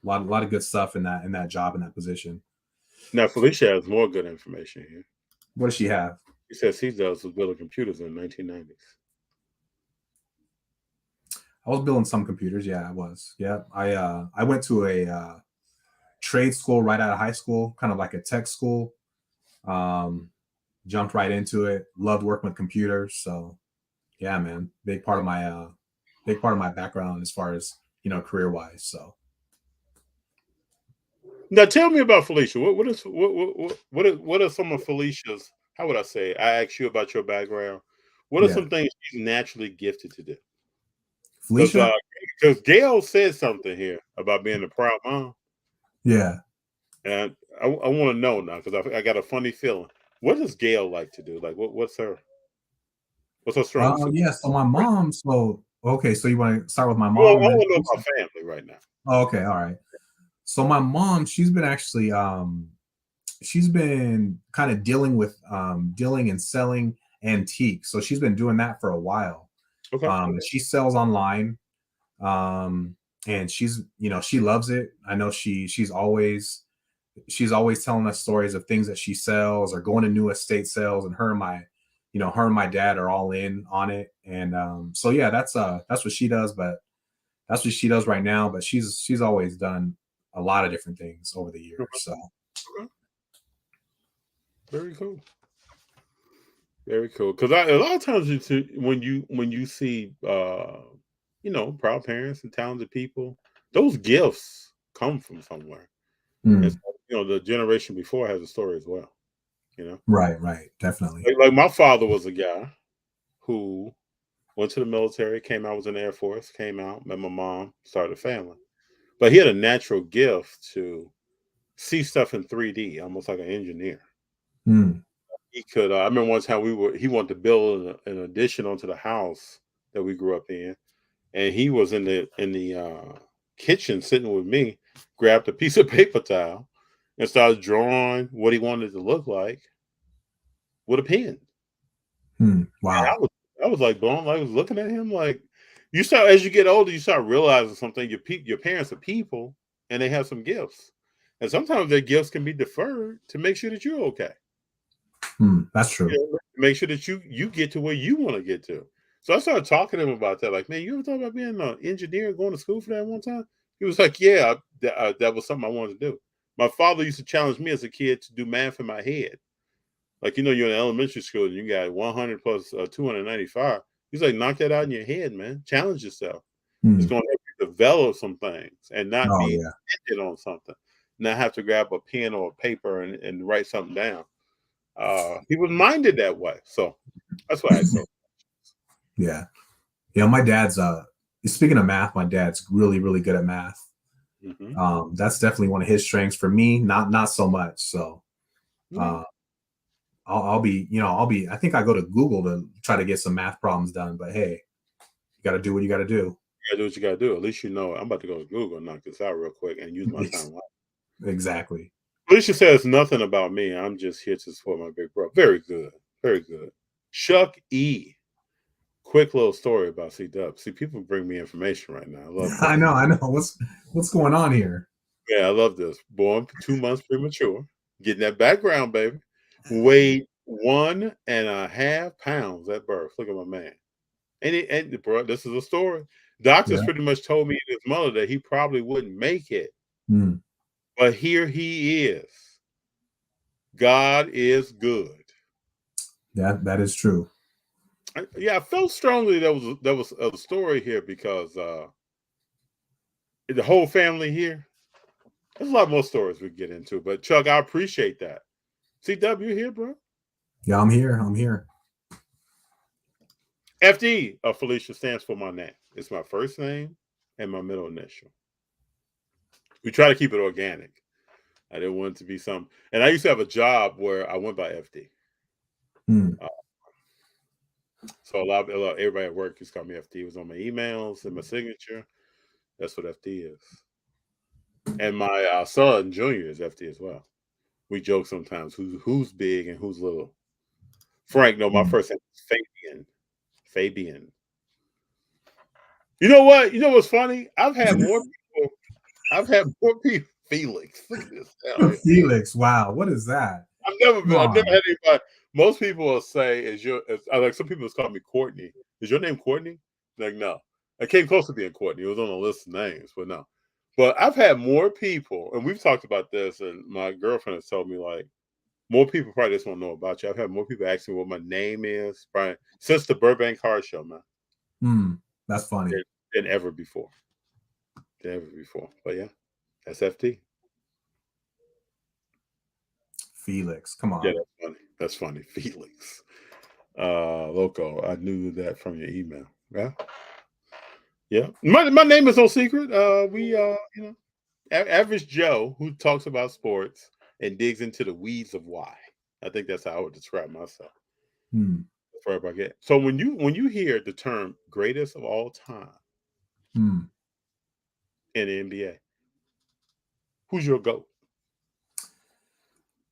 lot of good stuff in that job, in that position. Now Felicia has more good information here. What does she have? He says Cdubz was building computers in the 1990s. I was building some computers. Yeah, I was. Yeah, I went to a trade school right out of high school, kind of like a tech school. Jumped right into it. Loved working with computers. So, yeah, man, big part of my background as far as career wise. So. Now tell me about Felicia. What are some of Felicia's? How would I say it? I asked you about your background. What are some things she's naturally gifted to do? Felicia, because Gail said something here about being a proud mom. Yeah, and I want to know now because I got a funny feeling. What does Gail like to do? Like what's her strong suit? Yeah. So my mom. So okay. So you want to start with my mom? Well, I want to know about family right now. Oh, okay. All right. So my mom, she's been actually she's been kind of dealing and selling antiques. So she's been doing that for a while. Okay. She sells online. And she's, she loves it. I know she's always telling us stories of things that she sells or going to new estate sales, and her and my dad are all in on it. And so yeah, that's what she does, but that's what she does right now. But she's always done a lot of different things over the years. So very cool. Very cool. Because a lot of times when you see proud parents and talented people, those gifts come from somewhere. And so, the generation before has a story as well. Right, definitely. Like my father was a guy who went to the military, came out, was in the Air Force, came out, met my mom, started a family. But he had a natural gift to see stuff in 3D, almost like an engineer. He could. I remember one time he wanted to build an addition onto the house that we grew up in, and he was in the kitchen sitting with me, grabbed a piece of paper towel, and started drawing what he wanted it to look like with a pen. Wow! I was like blown. I was looking at him like, you start as you get older, you start realizing something. Your parents are people, and they have some gifts, and sometimes their gifts can be deferred to make sure that you're okay. That's true. Make sure that you get to where you want to get to. So I started talking to him about that. Like, man, you ever thought about being an engineer, going to school for that one time? He was like, yeah, that was something I wanted to do. My father used to challenge me as a kid to do math in my head. Like, you're in elementary school and you got 100 plus 295. He's like, knock that out in your head, man. Challenge yourself. It's going to help you develop some things and not be dependent on something. Not have to grab a pen or a paper and write something down. He was minded that way. So that's why I said. Yeah. My dad's speaking of math, my dad's really, really good at math. That's definitely one of his strengths. For me, not so much. So I think I go to Google to try to get some math problems done, but hey, you got to do what you got to do. You got to do what you got to do. At least I'm about to go to Google and knock this out real quick and use my time. Exactly. Felicia says nothing about me. I'm just here to support my big bro. Very good. Very good. Chuck E. Quick little story about Cdubz. See, people bring me information right now. I love that. I know. What's going on here? Yeah, I love this. Born 2 months premature. Getting that background, baby. Weighed 1.5 pounds at birth. Look at my man. And bro, this is a story. Doctors pretty much told me and his mother that he probably wouldn't make it. But here he is. God is good. That is true. I felt strongly there was a story here because the whole family here. There's a lot more stories we get into, but Chuck, I appreciate that. Cdubz, you here, bro? Yeah, I'm here. FD of Felicia stands for my name. It's my first name and my middle initial. We try to keep it organic. I didn't want it to be some. And I used to have a job where I went by FD. So a lot of everybody at work used to call me FD. It was on my emails and my signature. That's what FD is. And my son Junior is FD as well. We joke sometimes who's big and who's little. Frank, no, my first name is Fabian. Fabian. You know what? You know what's funny? I've had more people. Felix. Look at this. Felix. Wow. What is that? I've never had anybody. Most people will say, like some people call me Courtney. Is your name Courtney? Like, no. I came close to being Courtney. It was on a list of names, but no. But I've had more people, and we've talked about this, and my girlfriend has told me, like, more people probably just don't know about you. I've had more people ask me what my name is, Brian, since the Burbank Car Show, man. That's funny. Than ever before. But yeah, that's FD. Felix, come on. Yeah, that's funny. Felix. Loco, I knew that from your email. Yeah. My name is no secret. Average Joe who talks about sports and digs into the weeds of why. I think that's how I would describe myself. For everybody. So when you hear the term greatest of all time in the NBA, who's your GOAT?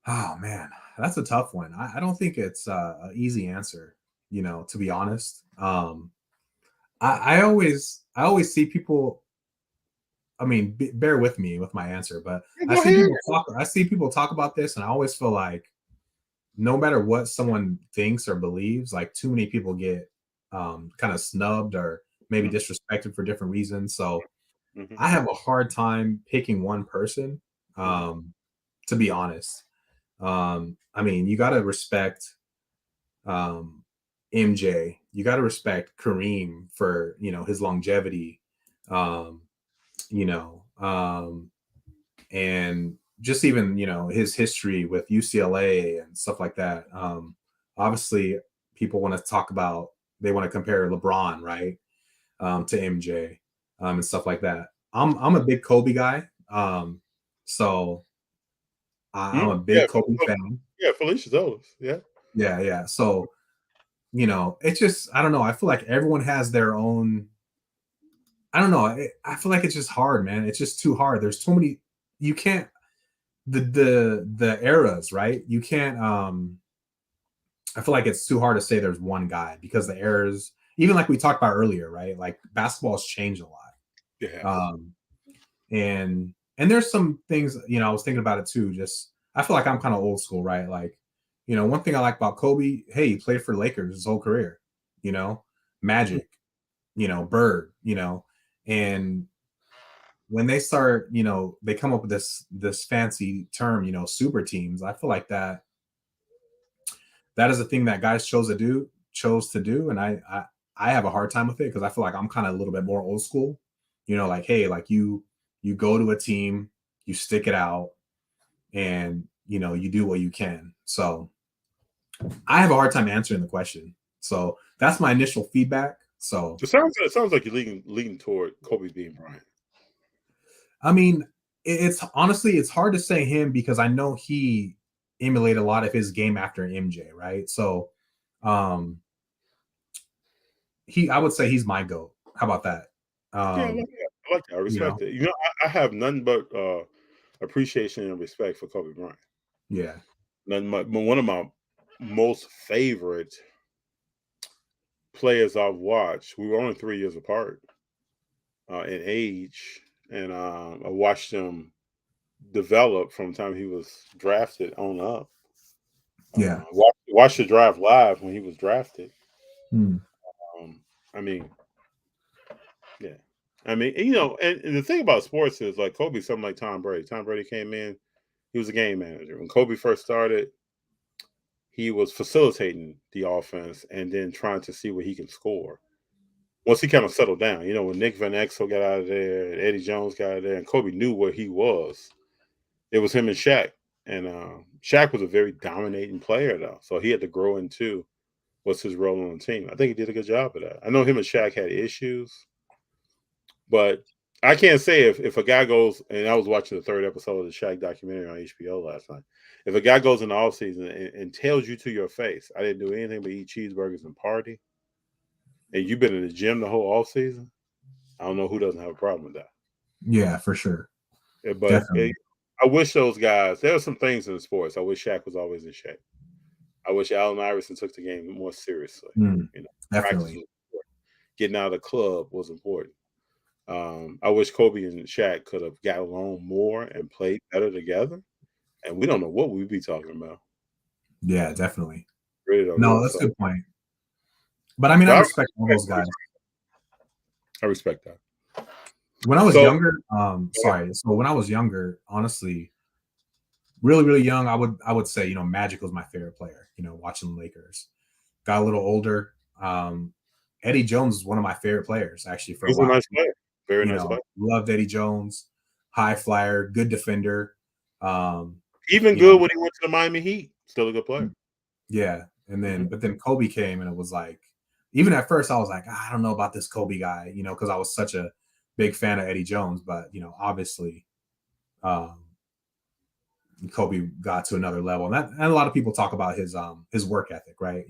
Oh man, that's a tough one. I don't think it's an easy answer, to be honest. I always see people. I mean, bear with me with my answer, but I see people talk about this, and I always feel like no matter what someone thinks or believes, like too many people get kind of snubbed or maybe disrespected for different reasons. So I have a hard time picking one person, to be honest. I mean, you got to respect MJ. You got to respect Kareem for, his longevity, and just even, his history with UCLA and stuff like that. Obviously, people want to talk about, they want to compare LeBron, right, to MJ and stuff like that. I'm a big Kobe guy. So I'm a big Kobe fan. Yeah, Felicia's oldest. Yeah. Yeah. So, it's just, I don't know. I feel like everyone has their own. I don't know. I feel like it's just hard, man. It's just too hard. There's too many. You can't. The eras, right? You can't. I feel like it's too hard to say there's one guy because the eras, even like we talked about earlier, right? Like basketball has changed a lot. Yeah. And there's some things, I was thinking about it too. Just, I feel like I'm kind of old school, right? Like, one thing I like about Kobe, hey, he played for Lakers his whole career, Magic, Bird, and when they start, they come up with this fancy term, super teams. I feel like that is a thing that guys chose to do. And I have a hard time with it because I feel like I'm kind of a little bit more old school, like, hey, like you go to a team, you stick it out, and you do what you can. So I have a hard time answering the question. So that's my initial feedback. So it sounds like you're leaning toward Kobe being Bryant. I mean, it's honestly, it's hard to say him because I know he emulated a lot of his game after MJ, right? So I would say he's my GOAT. How about that? I like that. I respect it. I have none but appreciation and respect for Kobe Bryant. Yeah. But one of my most favorite players I've watched, we were only 3 years apart in age, and I watched him develop from the time he was drafted on up. Yeah. Watched the drive live when he was drafted. I mean, yeah. I mean, and the thing about sports is like Kobe's something like Tom Brady. Tom Brady came in, he was a game manager. When Kobe first started, he was facilitating the offense and then trying to see where he can score. Once he kind of settled down, when Nick Van Exel got out of there and Eddie Jones got out of there and Kobe knew where he was, it was him and Shaq. And Shaq was a very dominating player, though. So he had to grow into what's his role on the team. I think he did a good job of that. I know him and Shaq had issues, but I can't say if a guy goes, and I was watching the 3rd episode of the Shaq documentary on HBO last night. If a guy goes in the offseason and tells you to your face, I didn't do anything but eat cheeseburgers and party, and you've been in the gym the whole offseason, I don't know who doesn't have a problem with that. Yeah, for sure. But I wish those guys. There are some things in sports. I wish Shaq was always in shape. I wish Allen Iverson took the game more seriously. Definitely. Getting out of the club was important. I wish Kobe and Shaq could have got along more and played better together. And we don't know what we'd be talking about. Yeah, definitely. Really don't no, know, that's so. a good point. But I mean, I respect all those guys. I respect that. When I was younger, so when I was younger, honestly, really, really young, I would say, Magic was my favorite player, watching the Lakers. Got a little older. Eddie Jones is one of my favorite players, actually, for He's a while. a nice player. Very nice player. Loved Eddie Jones, high flyer, good defender. Even good when he went to the Miami Heat. Still a good player. Yeah. And then, but then Kobe came, and it was like, even at first I was like, I don't know about this Kobe guy, because I was such a big fan of Eddie Jones, but obviously, Kobe got to another level, and a lot of people talk about his work ethic, right?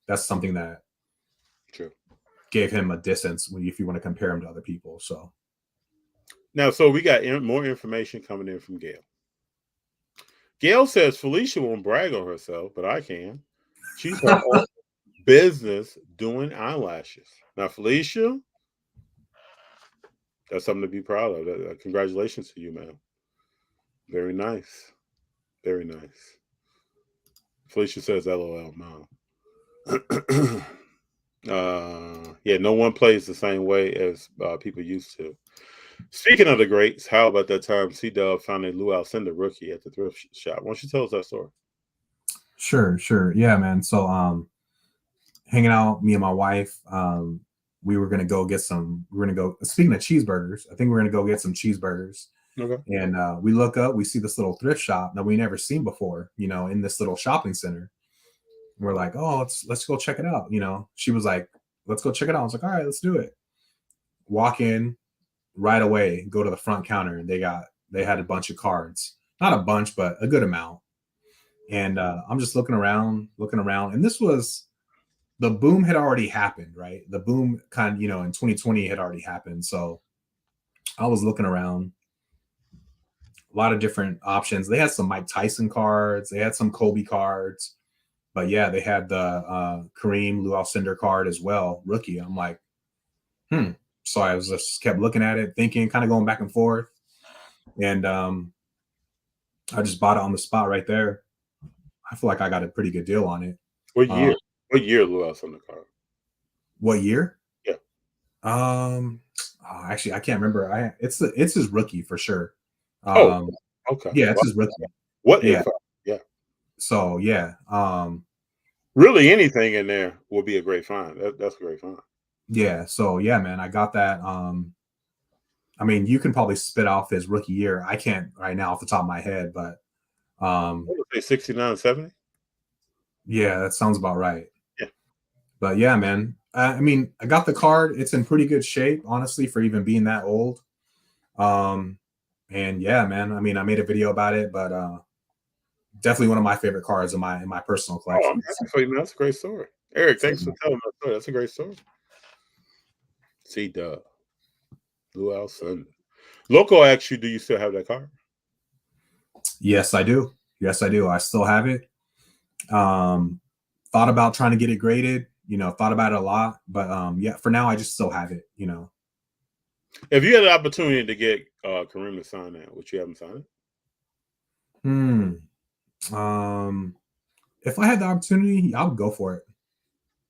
That's something that gave him a distance if you want to compare him to other people. So we got more information coming in from Gail. Gail says Felicia won't brag on herself, but I can. She's her own business doing eyelashes. Now, Felicia, that's something to be proud of. Congratulations to you, man. Very nice. Very nice. Felicia says, LOL, Mom. No one plays the same way as people used to. Speaking of the greats, how about that time Cdubz found a Lou Alcindor rookie at the thrift shop? Why don't you tell us that story? Sure. Yeah, man. So hanging out, me and my wife, we were gonna go get some. We're gonna go. Speaking of cheeseburgers, I think we're gonna go get some cheeseburgers. Okay. And we look up, we see this little thrift shop that we never seen before, in this little shopping center. We're like, oh, let's go check it out. She was like, let's go check it out. I was like, all right, let's do it. Walk in right away, go to the front counter, and they had a bunch of cards. Not a bunch, but a good amount. And I'm just looking around, and this was, the boom had already happened, right? The boom kind of, in 2020 had already happened. So I was looking around, a lot of different options. They had some Mike Tyson cards, they had some Kobe cards, but yeah, they had the Kareem Lou Alcindor card as well, rookie. I'm like, So I was just kept looking at it, thinking, kind of going back and forth, and I just bought it on the spot right there. I feel like I got a pretty good deal on it. What year? What year Lou Alcindor card? What year? Yeah. Actually, I can't remember. It's his rookie for sure. Okay. Yeah, it's his rookie. What? Yeah. Yeah. So yeah. Really, anything in there will be a great find. That's a great find. Yeah. So yeah, man, I got that. I mean, you can probably spit off his rookie year. I can't right now off the top of my head, but what would say 69, 70? Yeah, that sounds about right. Yeah. But yeah, man. I mean, I got the card. It's in pretty good shape, honestly, for even being that old. And yeah, man. I mean, I made a video about it, but definitely one of my favorite cards in my personal collection. That's a great story. Eric, thanks for telling that story. That's a great story. Cdubz. Lou Alcindor. Loco asks you, do you still have that card? Yes, I do. I still have it. Thought about trying to get it graded, thought about it a lot, but yeah, for now I just still have it, If you had an opportunity to get Kareem to sign that, would you have him sign it? If I had the opportunity, I would go for it.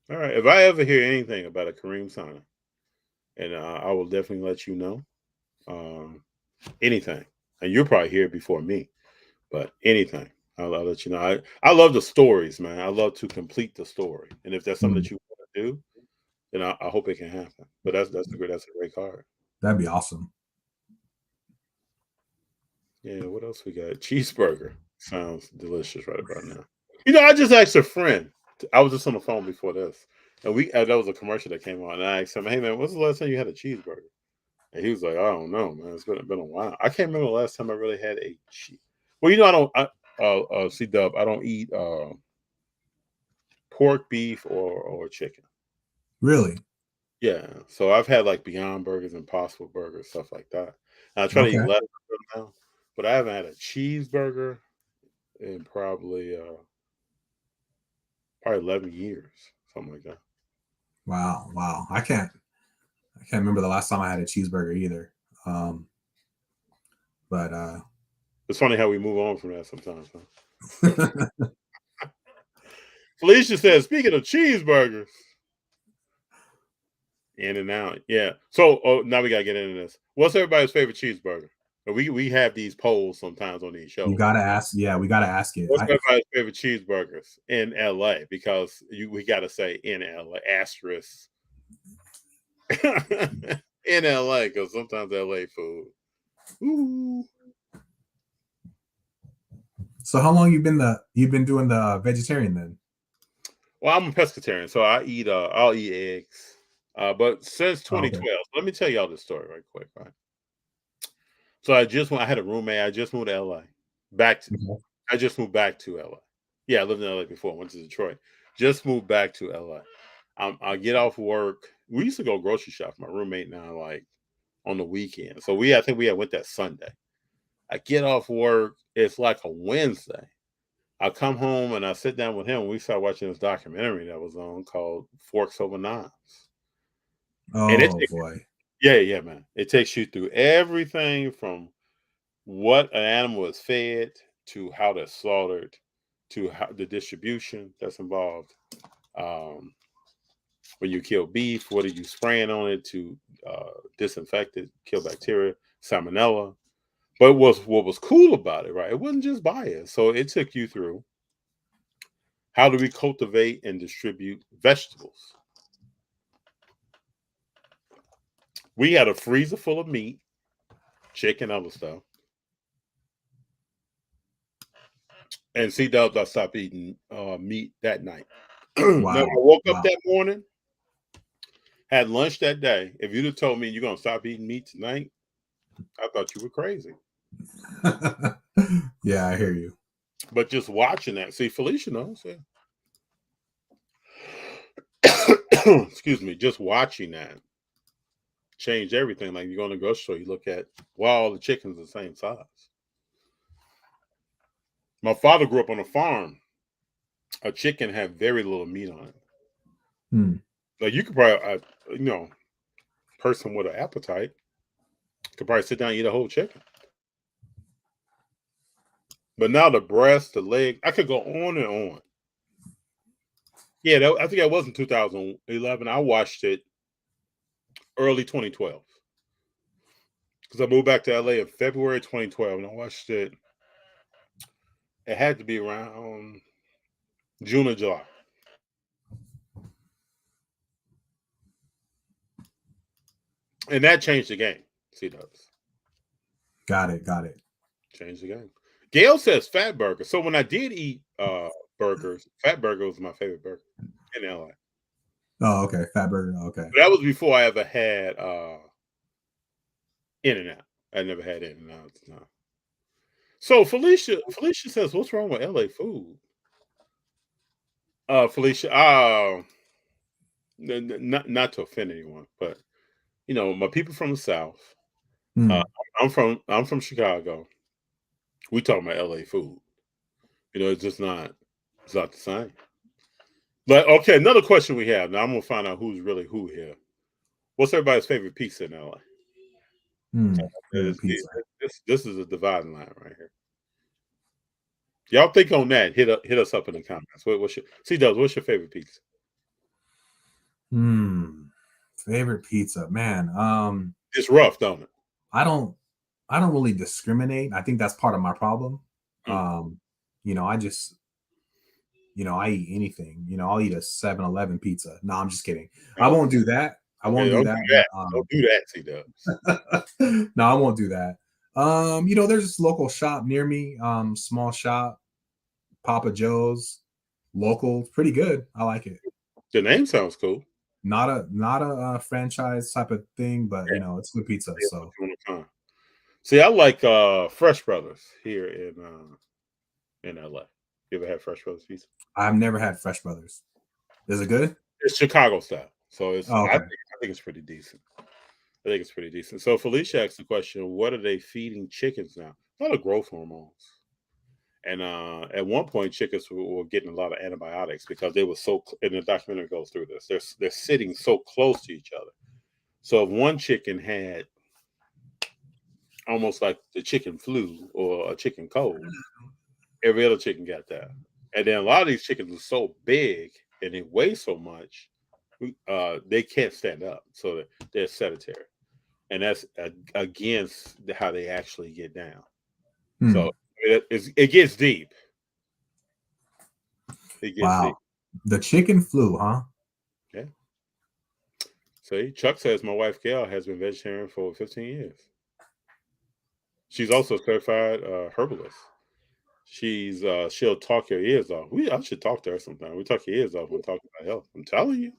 All right. If I ever hear anything about a Kareem signing, and I will definitely let you know. Anything, and you'll probably hear it before me, but anything, I'll let you know. I love the stories, man. I love to complete the story, and if that's something that you want to do, then I hope it can happen. But that's a great card. That'd be awesome. Yeah. What else we got? Cheeseburger sounds delicious right about now. I just asked a friend. I was just on the phone before this, and that was a commercial that came on. And I asked him, "Hey man, when's the last time you had a cheeseburger?" And he was like, "I don't know, man. It's been a while. I can't remember the last time I really had a cheese." Well, I don't. Cdubz, I don't eat pork, beef, or chicken. Really? Yeah. So I've had like Beyond Burgers, Impossible Burgers, stuff like that. And I try to eat less of them now, but I haven't had a cheeseburger in probably 11 years, something like that. Wow. I can't remember the last time I had a cheeseburger either. But it's funny how we move on from that sometimes. Huh? Felicia says, speaking of cheeseburgers, in and out. Yeah. So now we gotta get into this. What's everybody's favorite cheeseburger? We have these polls sometimes on these shows. You gotta ask. Yeah, we gotta ask it. What's everybody's favorite cheeseburgers in LA? Because we gotta say in LA asterisk in LA because sometimes LA food. Ooh. So how long you've been doing the vegetarian then? Well, I'm a pescatarian, so I'll eat eggs. But since 2012, let me tell y'all this story right quick, right? So I had a roommate. I just moved to LA. I just moved back to LA. Yeah, I lived in LA before. Went to Detroit. Just moved back to LA. I get off work. We used to go grocery shop. My roommate and I, like, on the weekend. So I think we went that Sunday. I get off work. It's like a Wednesday. I come home and I sit down with him. And we start watching this documentary that was on called Forks Over Knives. Oh, boy. Yeah, man. It takes you through everything from what an animal is fed to how they're slaughtered to how the distribution that's involved. When you kill beef, what are you spraying on it to disinfect it, kill bacteria, salmonella? But what was cool about it, right? It wasn't just bias. So it took you through how do we cultivate and distribute vegetables. We had a freezer full of meat, chicken, other stuff. And Cdubz, I stopped eating meat that night. Wow. I woke up that morning, had lunch that day. If you'd have told me you're going to stop eating meat tonight, I thought you were crazy. Yeah, I hear you. But just watching that, see, Felicia knows. Yeah. Excuse me, just watching that changed everything. Like you go to the grocery store, you look at, all the chickens are the same size. My father grew up on a farm. A chicken had very little meat on it. Like you could probably, person with an appetite could probably sit down and eat a whole chicken. But now the breast, the leg, I could go on and on. Yeah, I think that was in 2011. I watched it early 2012 because I moved back to LA in February 2012, and I watched it. It had to be around June or July. And that changed the game. Cdubz. Got it. Changed the game. Gail says fat burger. So when I did eat burgers, fat burger was my favorite burger in LA. Oh, okay. Fat burger. Okay. But that was before I ever had In-N-Out. I never had In-N-Out. No. So Felicia says, what's wrong with LA food? Felicia, not to offend anyone, but my people from the South. I'm from Chicago. We talking about LA food. It's just not. It's not the same. But okay, another question we have. Now I'm gonna find out who's really who here. What's everybody's favorite pizza in LA? This is a dividing line right here. Y'all think on that. Hit us up in the comments. What's your favorite pizza? Favorite pizza, man. It's rough, don't it? I don't really discriminate. I think that's part of my problem. I eat anything. I'll eat a 7-Eleven pizza. No, I'm just kidding. I won't do that. I won't do that. Don't do that, Cdubz. No, I won't do that. There's this local shop near me, small shop, Papa Joe's, local, pretty good. I like it. The name sounds cool. Not a franchise type of thing, but it's good pizza. So see, I like Fresh Brothers here in LA. You ever had Fresh Brothers pizza? I've never had Fresh Brothers. Is it good? It's Chicago style, so it's. Okay. I think it's pretty decent. So Felicia asked the question: what are they feeding chickens now? a lot of growth hormones. And at one point, chickens were getting a lot of antibiotics because they were so. And the documentary goes through this. They're sitting so close to each other. So if one chicken had almost like the chicken flu or a chicken cold, every other chicken got that. And then a lot of these chickens are so big and they weigh so much, they can't stand up. So they're sedentary. And that's against how they actually get down. So it gets deep. It gets deep. The chicken flu, huh? Yeah. See, Chuck says my wife Gail has been vegetarian for 15 years. She's also a certified herbalist. She'll talk your ears off. I should talk to her sometime. We talk your ears off when talking about health. I'm telling you.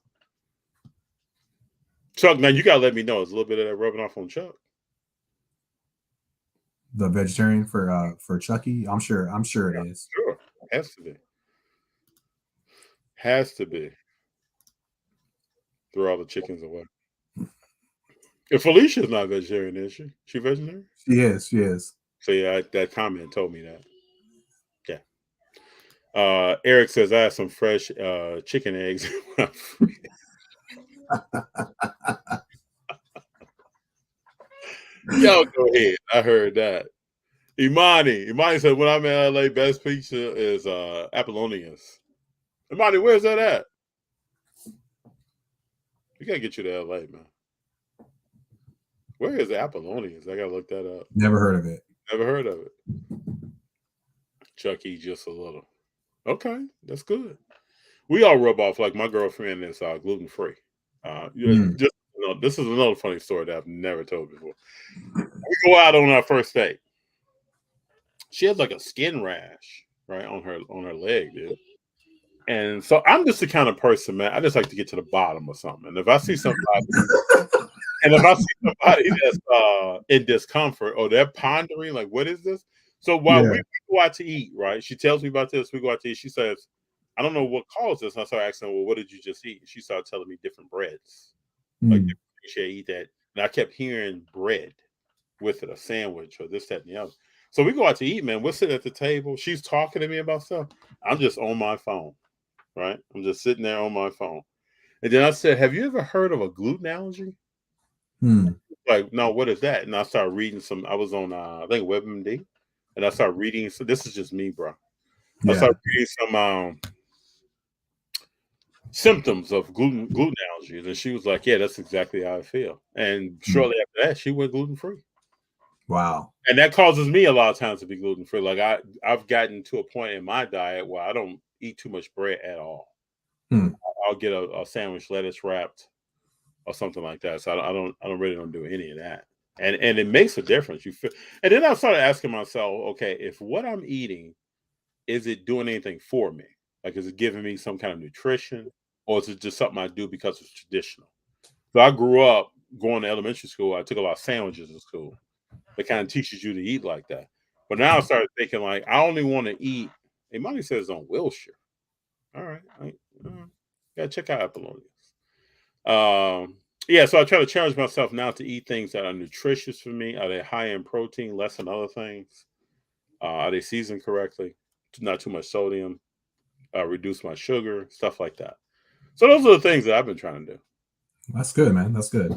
Chuck, now you gotta let me know. There's a little bit of that rubbing off on Chuck. The vegetarian for Chucky? I'm sure it is. Sure. Has to be. Has to be. Throw all the chickens away. And Felicia's not vegetarian, is she? She vegetarian? She is. So yeah, that comment told me that. Yeah. Eric says I have some fresh chicken eggs. Yo, go ahead. I heard that. Imani said when I'm in LA, best pizza is Apollonius. Imani, where's that at? We gotta get you to LA, man. Where is Apollonius? I gotta look that up. Never heard of it. Never heard of it. Chucky, just a little. Okay, that's good. We all rub off. Like my girlfriend is gluten free. This is another funny story that I've never told before. We go out on our first date. She has like a skin rash, right, on her leg, dude. And so I'm just the kind of person, man. I just like to get to the bottom of something. And if I see somebody, that's in discomfort or they're pondering, like, what is this? So while we go out to eat, right? She tells me about this. We go out to eat. She says, I don't know what caused this. And I started asking her, well, what did you just eat? And she started telling me different breads. Like, she eat that. And I kept hearing bread with it, a sandwich or this, that, and the other. So we go out to eat, man. We're sitting at the table. She's talking to me about stuff. I'm just on my phone, right? I'm just sitting there on my phone. And then I said, have you ever heard of a gluten allergy? Like, no, what is that? And I started reading I was on, I think, WebMD. And I started reading. So this is just me, bro. I started reading some symptoms of gluten allergies. And she was like, yeah, that's exactly how I feel. And shortly after that, she went gluten-free. Wow. And that causes me a lot of times to be gluten-free. Like I've gotten to a point in my diet where I don't eat too much bread at all. I'll get a sandwich, lettuce wrapped or something like that. So I don't really do any of that. And it makes a difference. You feel, and then I started asking myself, okay, if what I'm eating, is it doing anything for me? Like, is it giving me some kind of nutrition, or is it just something I do because it's traditional? So I grew up going to elementary school. I took a lot of sandwiches in school. That kind of teaches you to eat like that. But now I started thinking, like, I only want to eat. Imani says on Wilshire. All right. Gotta check out Apollonius. So I try to challenge myself now to eat things that are nutritious for me. Are they high in protein, less than other things? Are they seasoned correctly? Not too much sodium. Reduce my sugar, stuff like that. So those are the things that I've been trying to do. That's good, man. That's good.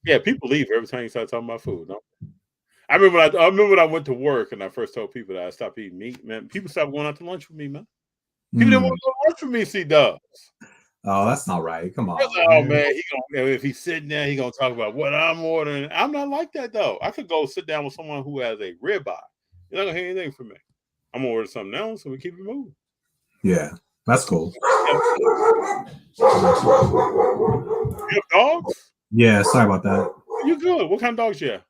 Yeah, people leave every time you start talking about food. No? I remember when I went to work and I first told people that I stopped eating meat, man. People stopped going out to lunch with me, man. People didn't want to go to lunch with me, Cdubz. Oh, that's not right. Come on. Oh man, if he's sitting there, he's gonna talk about what I'm ordering. I'm not like that though. I could go sit down with someone who has a ribeye. You're not gonna hear anything from me. I'm gonna order something else and we keep it moving. Yeah, that's cool. You have dogs? Yeah, sorry about that. You good? What kind of dogs you have?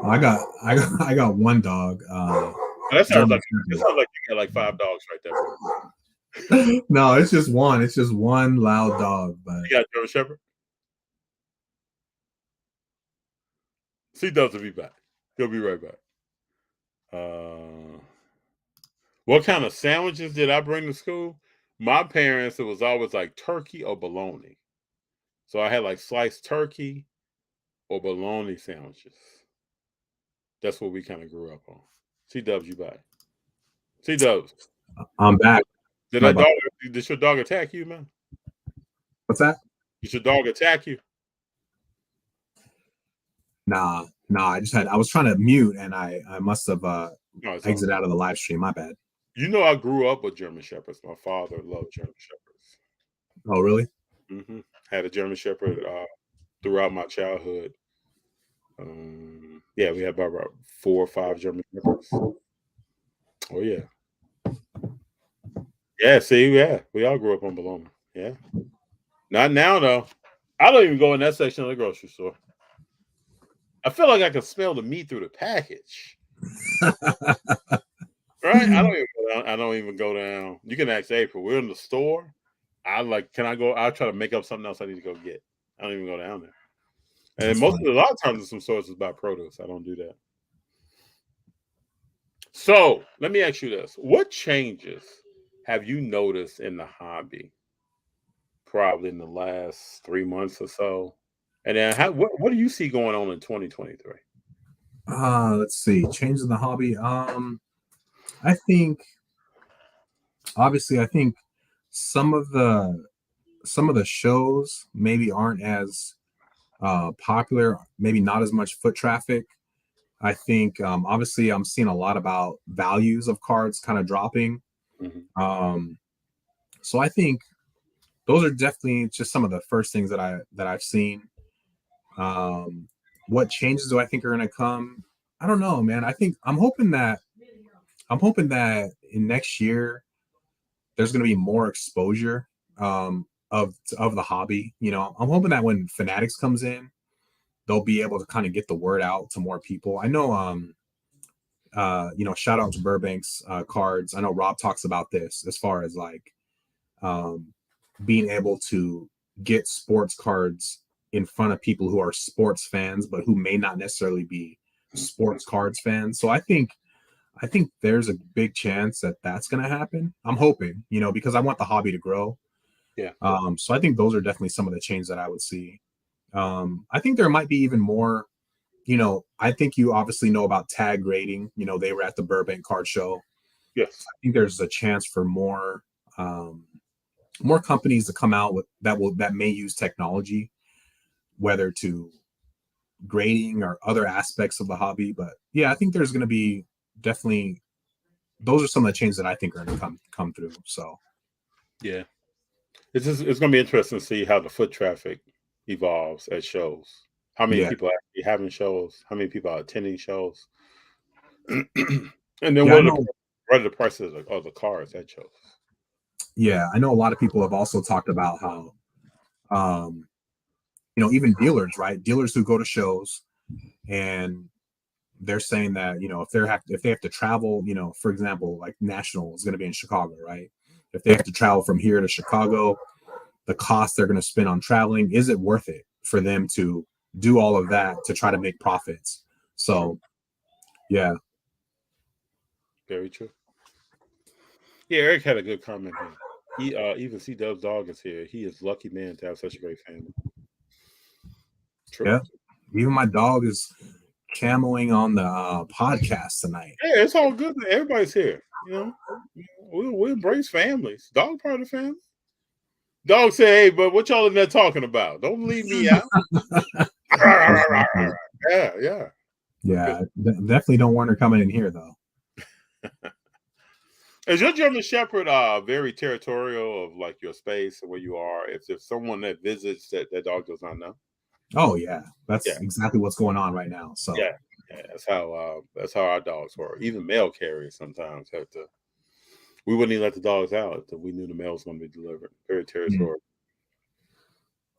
I got one dog. That sounds like you got like 5 dogs right there. No, it's just one. It's just one loud dog. But you got a German Shepherd? Cdubz will be back. He'll be right back. What kind of sandwiches did I bring to school? My parents, it was always like turkey or bologna. So I had like sliced turkey or bologna sandwiches. That's what we kind of grew up on. Cdubz, you back? Cdubz. I'm back. Did your dog attack you, man? What's that? Did your dog attack you? Nah. I was trying to mute and I must have exited out of the live stream. My bad. You know, I grew up with German Shepherds. My father loved German Shepherds. Oh, really? Mm-hmm. Had a German Shepherd throughout my childhood. Yeah, we had about 4 or 5 German Shepherds. Oh, yeah. Yeah, see, yeah. We all grew up on bologna. Yeah. Not now, though. I don't even go in that section of the grocery store. I feel like I can smell the meat through the package. Right? I don't even go down. You can ask April. We're in the store. Can I go? I'll try to make up something else I need to go get. I don't even go down there. And a lot of times in some stores it's buy produce. I don't do that. So let me ask you this. What changes have you noticed in the hobby probably in the last 3 months or so? And then what do you see going on in 2023? Let's see. Changes in the hobby. I think some of the shows maybe aren't as popular, maybe not as much foot traffic. I think obviously I'm seeing a lot about values of cards kind of dropping. Mm-hmm. So I think those are definitely just some of the first things that I've seen. What changes do I think are going to come? I don't know, man. I'm hoping that in next year there's going to be more exposure of the hobby. You know, I'm hoping that when Fanatics comes in, they'll be able to kind of get the word out to more people. I know, shout out to Burbank's cards. I know Rob talks about this as far as like being able to get sports cards in front of people who are sports fans, but who may not necessarily be sports cards fans. So I think there's a big chance that that's going to happen. I'm hoping, because I want the hobby to grow. Yeah. So I think those are definitely some of the changes that I would see. I think there might be even more, I think you obviously know about tag grading. They were at the Burbank card show. Yes. I think there's a chance for more companies to come out with that may use technology, whether to grading or other aspects of the hobby. But yeah, I think there's going to be definitely, those are some of the changes that I think are going to come through. So yeah, it's going to be interesting to see how the foot traffic evolves at shows. How many people are actually having shows? How many people are attending shows? And then what are the prices of the cars at shows? Yeah, I know a lot of people have also talked about how, even dealers, right? Dealers who go to shows and they're saying that, if they have to travel, for example, like National is going to be in Chicago, right? If they have to travel from here to Chicago, the cost they're going to spend on traveling, is it worth it for them to do all of that to try to make profits? So, yeah. Very true. Yeah, Eric had a good comment here. He even Cdubz dog is here. He is lucky man to have such a great family. True. Yeah. Even my dog is camoing on the podcast tonight. Yeah, it's all good. Everybody's here. We embrace families. Dog part of the family. Dog say, "Hey, but what y'all in there talking about? Don't leave me out." Yeah. Definitely don't want her coming in here though. Is your German Shepherd very territorial of like your space and where you are? If there's someone that visits that dog does not know. Oh yeah, that's exactly what's going on right now. So yeah, that's how our dogs were. Even mail carriers sometimes have to. We wouldn't even let the dogs out if we knew the mail was going to be delivered. Very territorial.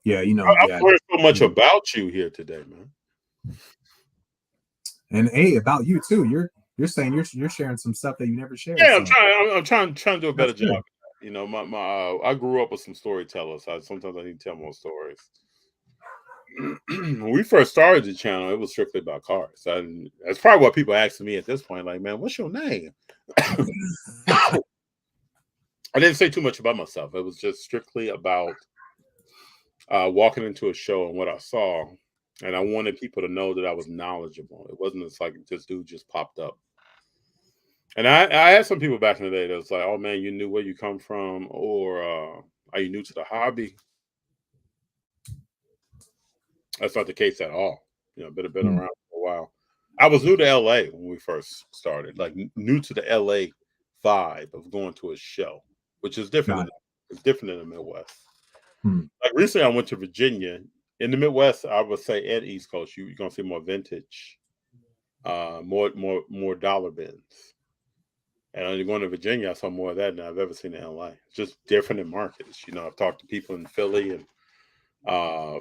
Yeah, I've learned so much about you here today, man. And about you too. You're saying you're sharing some stuff that you never shared. Yeah, I'm trying to do a better job. I grew up with some storytellers. Sometimes I need to tell more stories. When we first started the channel, it was strictly about cars. That's probably what people ask me at this point. Like, man, what's your name? I didn't say too much about myself. It was just strictly about walking into a show and what I saw And I wanted people to know that I was knowledgeable. It wasn't just like this dude just popped up. And I had some people back in the day that was like, "Oh man, you knew where you come from, or are you new to the hobby?" That's not the case at all. You know, been around for a while. I was new to LA when we first started, like new to the LA vibe of going to a show, which is different. It's different in the Midwest. Like recently, I went to Virginia. In the Midwest, I would say, and East Coast, you're gonna see more vintage, more dollar bins. And when you're going to Virginia, I saw more of that than I've ever seen in LA. It's just different in markets. You know, I've talked to people in Philly and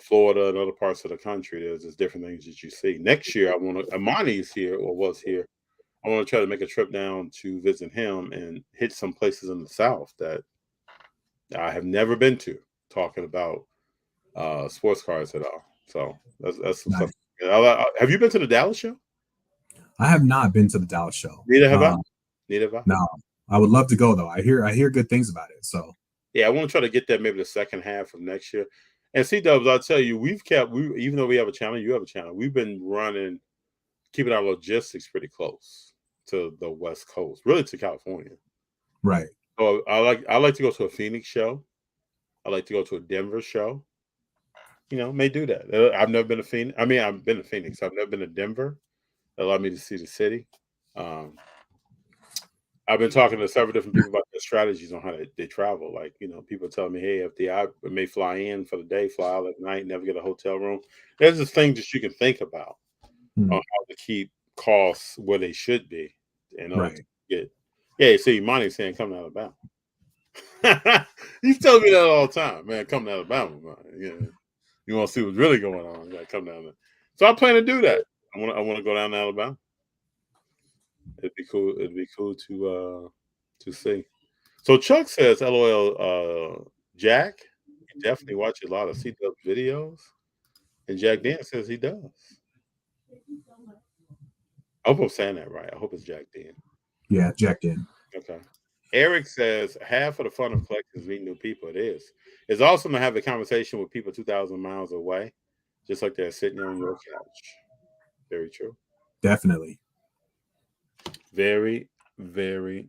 Florida and other parts of the country. There's just different things that you see. Next year, I want to. Amani's here or was here. I want to try to make a trip down to visit him and hit some places in the South that I have never been to. Talking about sports cars at all. So that's some stuff. Have you been to the Dallas show? I have not been to the Dallas show. Neither have I. Neither have I. No, I would love to go though. I hear good things about it. So yeah, I want to try to get that maybe the second half of next year. And Cdubz, I'll tell you, even though we have a channel, you have a channel. We've been keeping our logistics pretty close to the West Coast, really to California. Right. So I like to go to a Phoenix show. I like to go to a Denver show. You know, may do that. I've never been to Phoenix. I mean, I've been to Phoenix. I've never been to Denver. That allowed me to see the city. I've been talking to several different people about their strategies on how they travel. Like, you know, people tell me, hey, I may fly in for the day, fly out at night, never get a hotel room. There's this thing that you can think about on how to keep costs where they should be. To get, yeah, see, Monty's saying, come to Alabama. He's telling me that all the time, man. Come to Alabama, man. Yeah. You want to see what's really going on? You gotta come down there. So I plan to do that. I want to go down to Alabama. It'd be cool. It'd be cool to see. So Chuck says, "LOL, Jack, you definitely watch a lot of Cdubz videos." And Jack Dan says he does. I hope I'm saying that right. I hope it's Jack Dan. Yeah, Jack Dan. Okay. Eric says, half of the fun of collecting is meeting new people. It is. It's awesome to have a conversation with people 2,000 miles away, just like they're sitting on your couch. Very true. Definitely. Very, very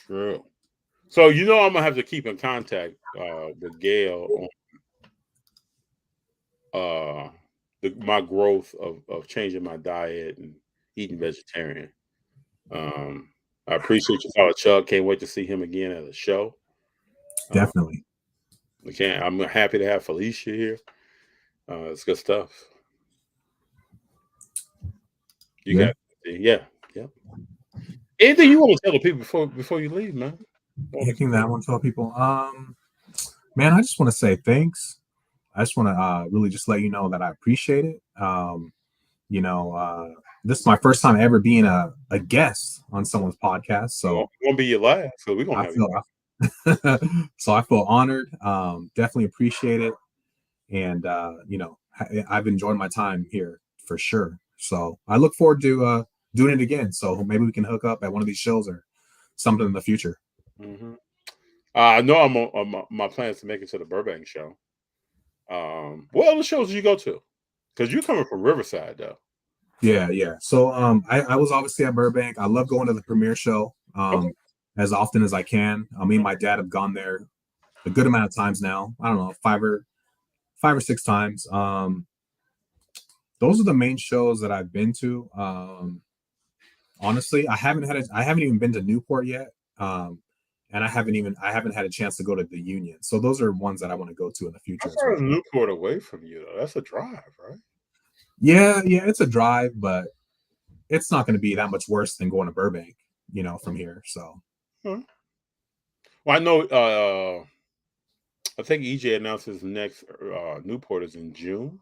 true. So, you know, I'm going to have to keep in contact with Gail on my growth of changing my diet and eating vegetarian. I appreciate you, follow Chuck. Can't wait to see him again at a show. Definitely. I'm happy to have Felicia here. It's good stuff. Yeah. Anything you want to tell the people before you leave, man? Anything that I want to tell people? Man, I just want to say thanks. I just want to really just let you know that I appreciate it. You know, this is my first time ever being a guest on someone's podcast. So it won't be your last. So we're gonna have you. So I feel honored. Definitely appreciate it. And you know, I've enjoyed my time here for sure. So I look forward to doing it again. So maybe we can hook up at one of these shows or something in the future. Mm-hmm. I know I'm on my plans to make it to the Burbank show. What other shows did you go to? Because you're coming from Riverside, though. Yeah. So I was obviously at Burbank. I love going to the premiere show as often as I can. Me and my dad have gone there a good amount of times now. I don't know, five or six times. Those are the main shows that I've been to. Honestly, I haven't even been to Newport yet. And I haven't had a chance to go to the Union. So those are ones that I want to go to in the future. How far is Newport away from you, though? That's a drive, right? Yeah, it's a drive, but it's not going to be that much worse than going to Burbank, you know, from here. So, well, I know. I think EJ announces next Newport is in June.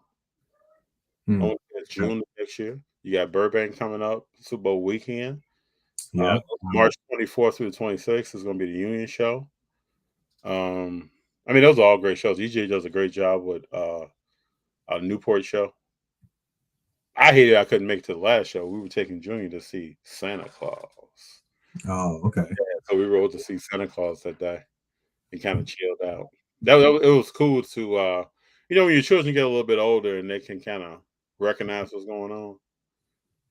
June next year. You got Burbank coming up, Super Bowl weekend. Yeah, March 24th through the 26th is going to be the Union show. I mean, those are all great shows. EJ does a great job with a Newport show. I hated I couldn't make it to the last show. We were taking Junior to see Santa Claus. Oh, okay. Yeah, so we rode to see Santa Claus that day and kind of chilled out. It was cool to, you know, when your children get a little bit older and they can kind of recognize what's going on.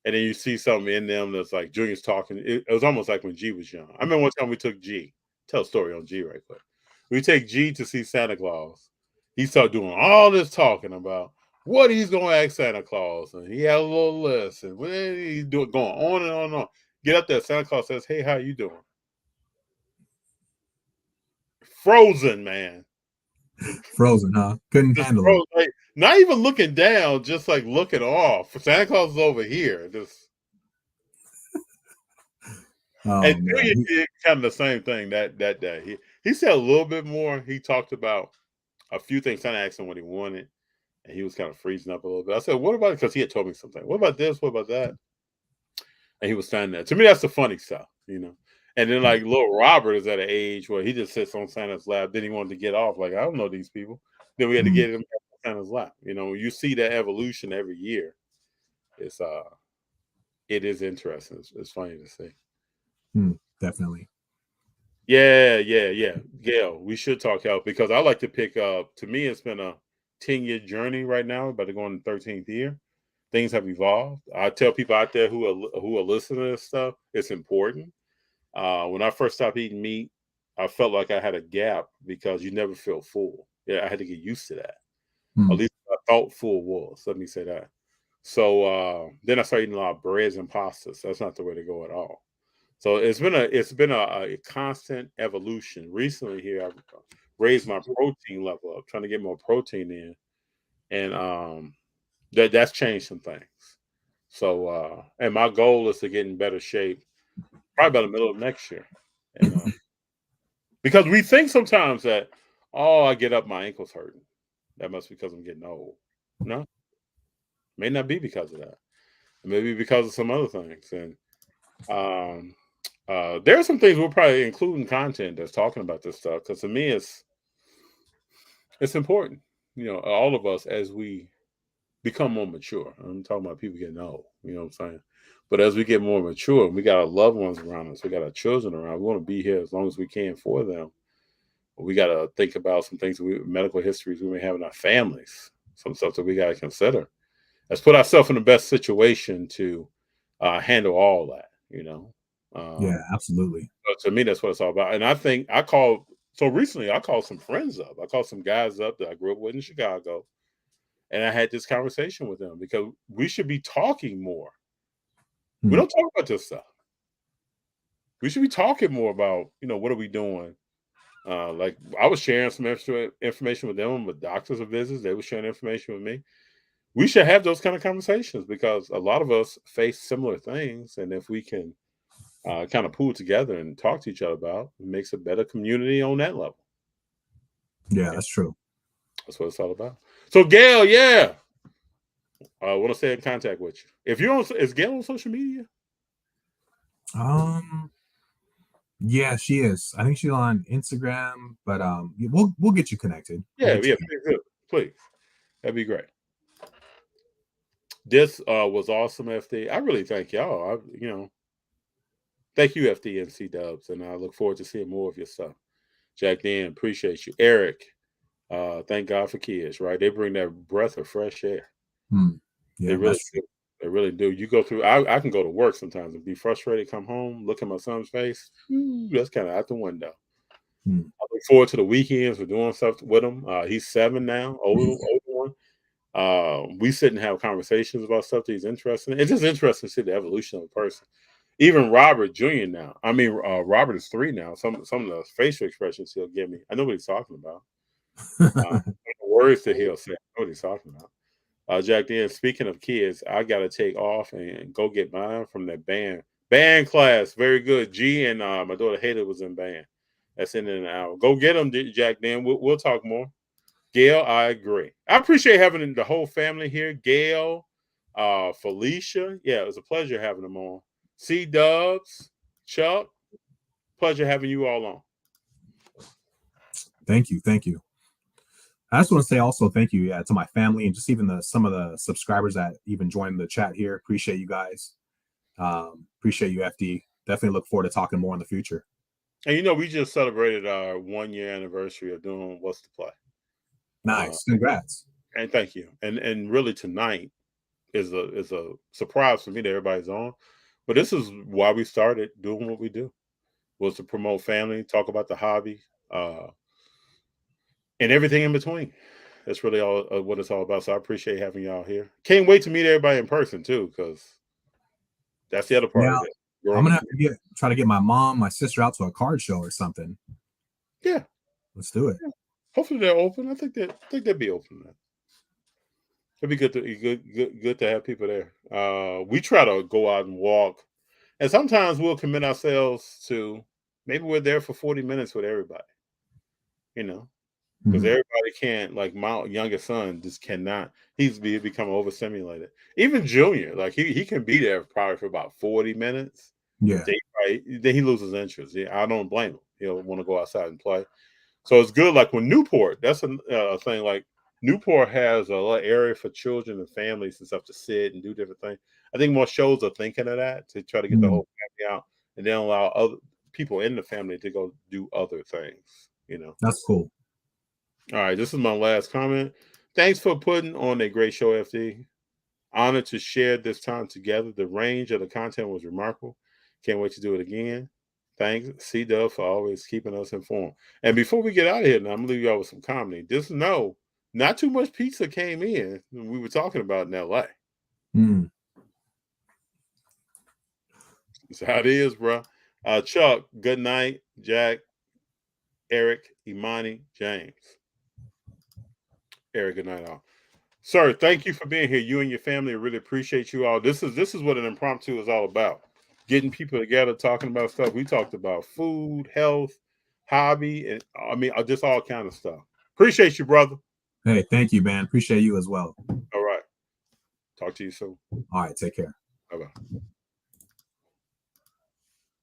And then you see something in them that's like Junior's talking. It was almost like when G was young. I remember one time we took G. Tell a story on G right quick. We take G to see Santa Claus. He started doing all this talking about what he's going to ask Santa Claus. And he had a little list. And he's going on and on and on. Get up there. Santa Claus says, hey, how you doing? Frozen, man. Frozen, huh? Couldn't Just handle frozen, it. like, not even looking down, just like looking off. Santa Claus is over here. Just and Junior did kind of the same thing that day. He said a little bit more. He talked about a few things. Santa asked him what he wanted, and he was kind of freezing up a little bit. I said, "What about it?" Because he had told me something. What about this? What about that? And he was standing there. To me, that's the funny stuff, you know. And then like little Robert is at an age where he just sits on Santa's lap. Then he wanted to get off. Like, I don't know these people. Then we had to get him on Santa's lap. You know, you see that evolution every year. It is interesting. It's funny to see. Definitely. Yeah. Gail, we should talk health because I like to pick up. To me, it's been a 10-year journey right now, about to go on the 13th year. Things have evolved. I tell people out there who are listening to this stuff, it's important. When I first stopped eating meat, I felt like I had a gap because you never feel full. Yeah, I had to get used to that. At least I thought full was. Let me say that. So then I started eating a lot of breads and pastas. That's not the way to go at all. So it's been a constant evolution. Recently here, I've raised my protein level up, trying to get more protein in, and that's changed some things. So and my goal is to get in better shape probably by the middle of next year. And, because we think sometimes that, I get up, my ankle's hurting. That must be because I'm getting old. No, may not be because of that. Maybe because of some other things. And there are some things we'll probably include in content that's talking about this stuff because to me it's important. You know, all of us as we become more mature. I'm talking about people getting old. You know what I'm saying? But as we get more mature, we got our loved ones around us. We got our children around. We want to be here as long as we can for them. We got to think about some things, medical histories we may have in our families, some stuff that we got to consider. Let's put ourselves in the best situation to handle all that, you know? Yeah, absolutely. To me, that's what it's all about. And I think recently I called some friends up. I called some guys up that I grew up with in Chicago. And I had this conversation with them because we should be talking more. We don't talk about this stuff. We should be talking more about, what are we doing? Like I was sharing some extra information with them with doctors or visits. They were sharing information with me. We should have those kind of conversations because a lot of us face similar things. And if we can kind of pool together and talk to each other about, it makes a better community on that level. Yeah, that's true. That's what it's all about. So Gail, yeah. I want to stay in contact with you. If you're is Gail on social media? Yeah, she is. I think she's on Instagram, but we'll get you connected. Yeah, please. That'd be great. This was awesome, FD. I really thank y'all. Thank you, FD and Cdubz, and I look forward to seeing more of your stuff. Jack Dan, appreciate you. Eric, thank God for kids, right? They bring that breath of fresh air. Yeah, they really do. They really do. You go through. I can go to work sometimes and be frustrated. Come home, look at my son's face. That's kind of out the window. I look forward to the weekends. We're doing stuff with him. He's 7 now, older one. We sit and have conversations about stuff that he's interested in. It's just interesting to see the evolution of a person. Even Robert Jr. now. I mean, Robert is 3 now. Some of the facial expressions he'll give me, I know what he's talking about. The words that he'll say, I know what he's talking about. Jack Dan, speaking of kids, I got to take off and go get mine from that band class. Very good. G and my daughter Hayden was in band. That's in an hour. Go get them, Jack Dan. We'll talk more. Gail, I agree. I appreciate having the whole family here. Gail, Felicia. Yeah, it was a pleasure having them on. Cdubz, Chuck, pleasure having you all on. Thank you. I just want to say also thank you to my family and just even some of the subscribers that even joined the chat here. Appreciate you guys. Appreciate you, FD. Definitely look forward to talking more in the future. And we just celebrated our 1-year anniversary of doing What's the Play. Nice. Congrats. And thank you. And really tonight, is a surprise for me that everybody's on. But this is why we started doing what we do, was to promote family, talk about the hobby, and everything in between. That's really all what it's all about. So I appreciate having y'all here. Can't wait to meet everybody in person too, because that's the other part Yeah, of it. I'm gonna have to try to get my mom, my sister out to a card show or something. Yeah, let's do it. Yeah. Hopefully they're open. I think they'd be open. It'd be good to have people there. We try to go out and walk, and sometimes we'll commit ourselves to maybe we're there for 40 minutes with everybody. Because everybody can't. Like my youngest son just cannot. He's become overstimulated. Even Junior, like he can be there probably for about 40 minutes. Yeah. Then he loses interest. Yeah, I don't blame him. He'll want to go outside and play. So it's good. Like when Newport, that's a thing. Like Newport has a little area for children and families and stuff to sit and do different things. I think more shows are thinking of that to try to get the whole family out and then allow other people in the family to go do other things. That's cool. All right, this is my last comment. Thanks for putting on a great show, FD. Honored to share this time together. The range of the content was remarkable. Can't wait to do it again. Thanks, Cdubz, for always keeping us informed. And before we get out of here, now I'm gonna leave y'all with some comedy. Just know, not too much pizza came in. We were talking about in LA. That's how it is, bro. Chuck, good night. Jack, Eric, Imani, James. Eric, good night, all. Sir, thank you for being here. You and your family, I really appreciate you all. This is what an impromptu is all about. Getting people together, talking about stuff. We talked about food, health, hobby, and just all kind of stuff. Appreciate you, brother. Hey, thank you, man. Appreciate you as well. All right. Talk to you soon. All right, take care. Bye-bye.